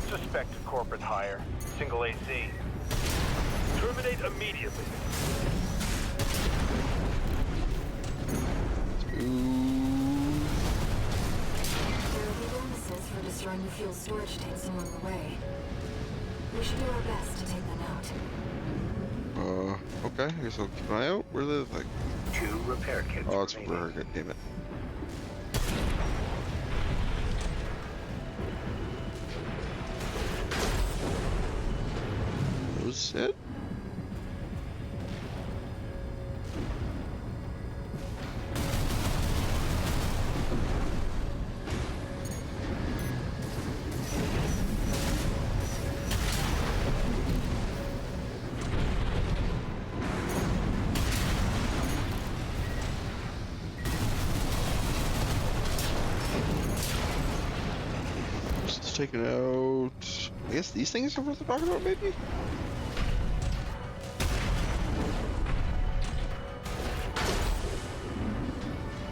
Suspected corporate hire. Single AC. Terminate immediately. There will be bonuses for destroying the fuel storage tanks along the way. We should do our best to take them out. Okay, I guess I'll keep an eye out. Where the thing? 2 repair kits Oh, it's remaining. for her, damn it. Was it? Just taking out. I guess these things are worth talking about, maybe?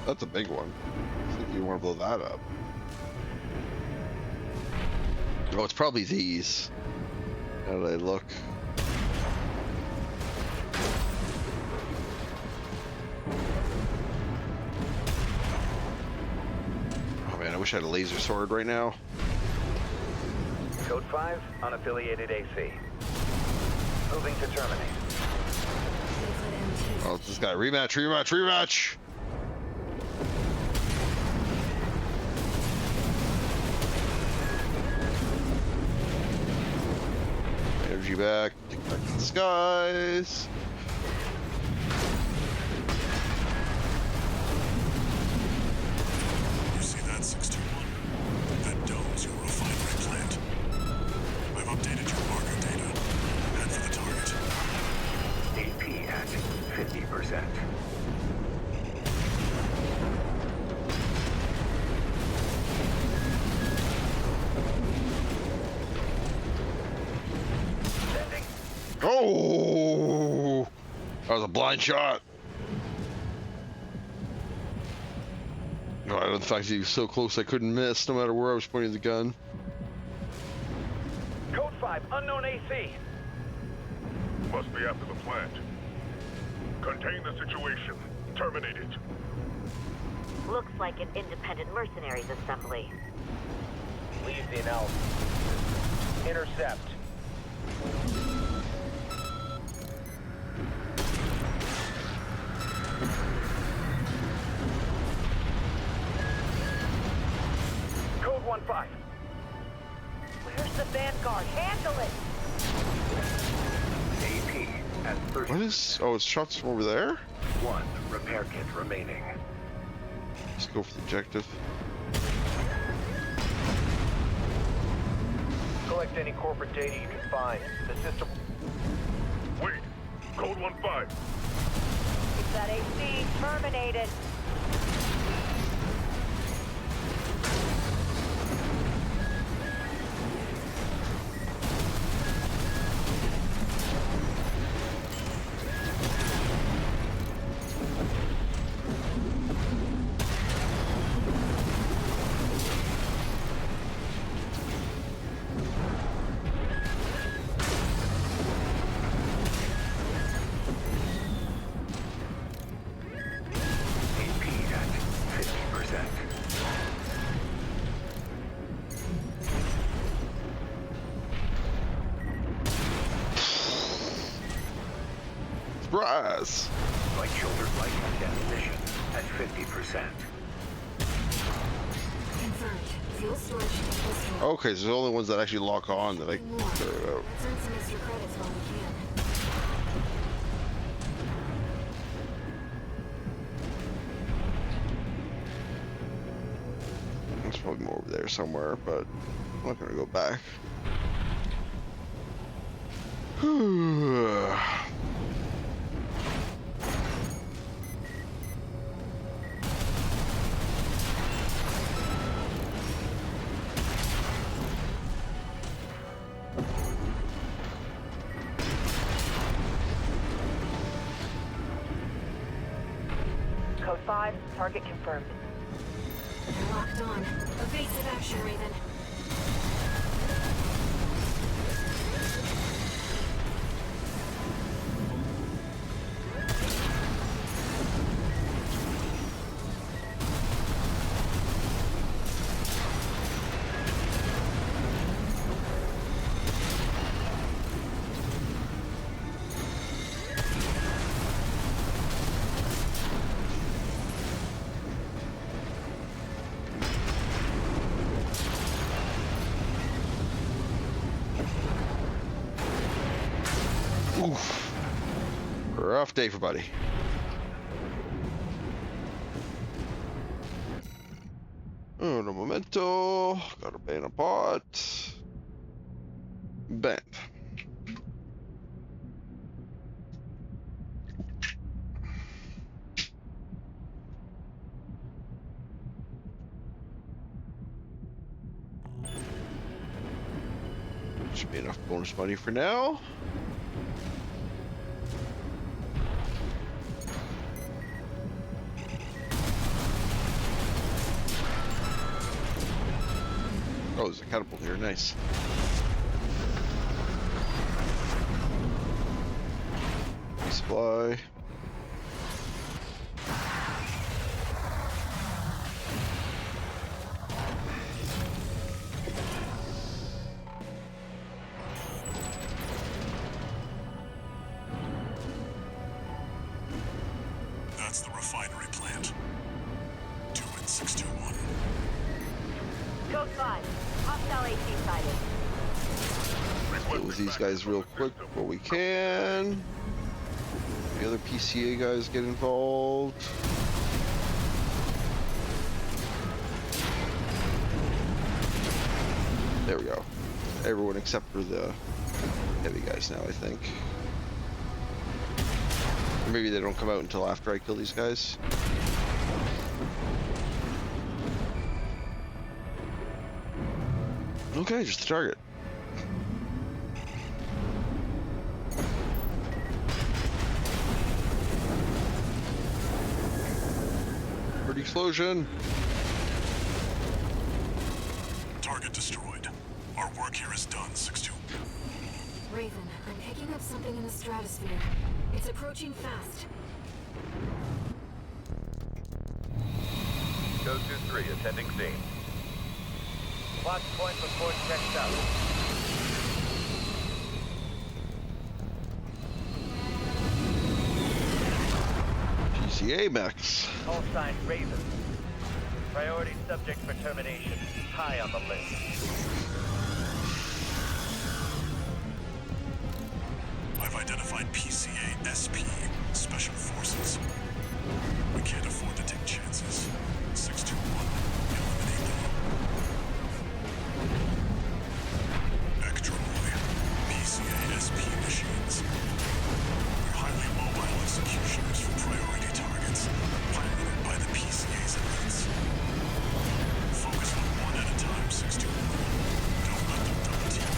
That's a big one. I think you want to blow that up. Oh, it's probably these. How do they look? Oh man, I wish I had a laser sword right now. Code 5, unaffiliated AC. Moving to terminate. Oh, it's this guy. Rematch, rematch, rematch! Energy back. Take it back to the skies. You see that, 621? That dome's your refinery plant. I've updated your marker data. Head for the target. AP at 50%. Oh! That was a blind shot. No, I love the fact that he was so close I couldn't miss no matter where I was pointing the gun. Code 5, unknown AC. Must be after the plant. Contain the situation. Terminate it. Looks like an independent mercenaries assembly. Leave the analysis. Intercept. Code 1-5. Where's the Vanguard? Handle it! AP at 30%. What is? Oh, it's shots from over there? 1 repair kit remaining. Let's go for the objective. Collect any corporate data you can find. The system... Wait. Code 1-5. Keep that AC terminated. AP at 50%. Surprise! Light shoulder light definition at 50%. Confirmed. Fuel storage is full. Okay, so the only ones that actually lock on that I can More. clear it out. Let's earn some extra credits while we can. There's probably more over there somewhere, but I'm not gonna go back. Code 5, target confirmed. They're locked on. Evasive action, Raven. Oof. Rough day for buddy. Oh, no memento. Got a banana pot. Bam. Should be enough bonus money for now. Oh, there's a catapult here. Nice. Supply. That's the refinery plant. 21621. Code 5, hostile AC sighted. Deal with these guys real quick while we can. The other PCA guys get involved. There we go. Everyone except for the heavy guys now, I think. Or maybe they don't come out until after I kill these guys. Okay, just the target. Bird explosion. Target destroyed. Our work here is done, 6-2. Raven, I'm picking up something in the stratosphere. It's approaching fast. Go 2-3, attending scene. Watch point report checked out. PCA mechs. Call sign Raven. Priority subject for termination. High on the list. I've identified PCA SP, Special Forces. We can't afford to take chances. 621, eliminate them. Ekdromoy, PCA SP machines. We're highly mobile executioners for priority targets, piloted by the PCA's elites. Focus on one at a time, 621. Don't let them double team you.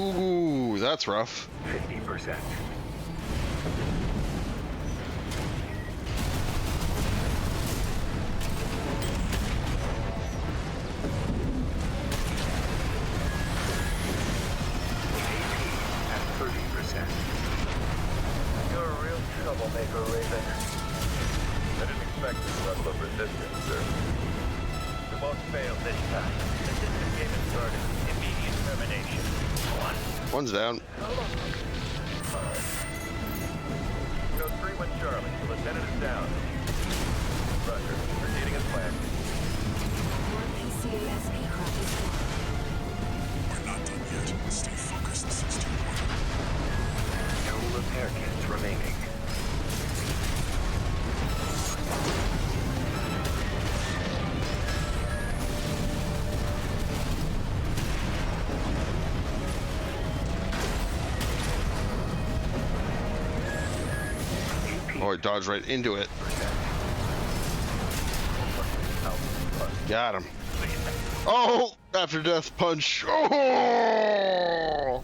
Ooh, that's rough. 50%. At 30%. You're a real troublemaker, Raven. I didn't expect this level of resistance, sir. We won't fail this time. The system game is started. Immediate termination. One's down. Go 3-1 Charlie. The lieutenant is down. Roger. Proceeding as planned. One PCA SP craft is gone. We're not done yet. Stay focused, 621. No repair kits remaining. Oh, it dodged right into it. Got him. Oh, after death punch. Oh!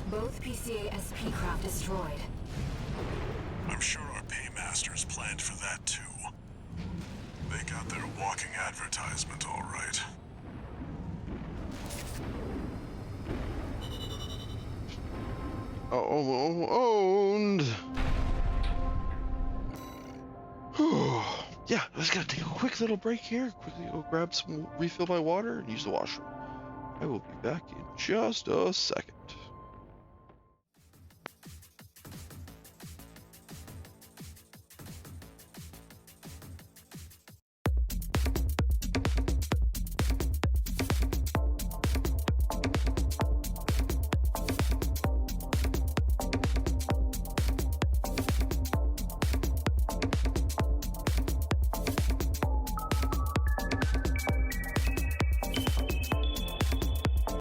Both PCA SP craft destroyed. I'm sure our paymasters planned for that too. They got their walking advertisement all right. Owned. Yeah, I was gonna take a quick little break here. Quickly go grab some, refill my water, and use the washroom. I will be back in just a second.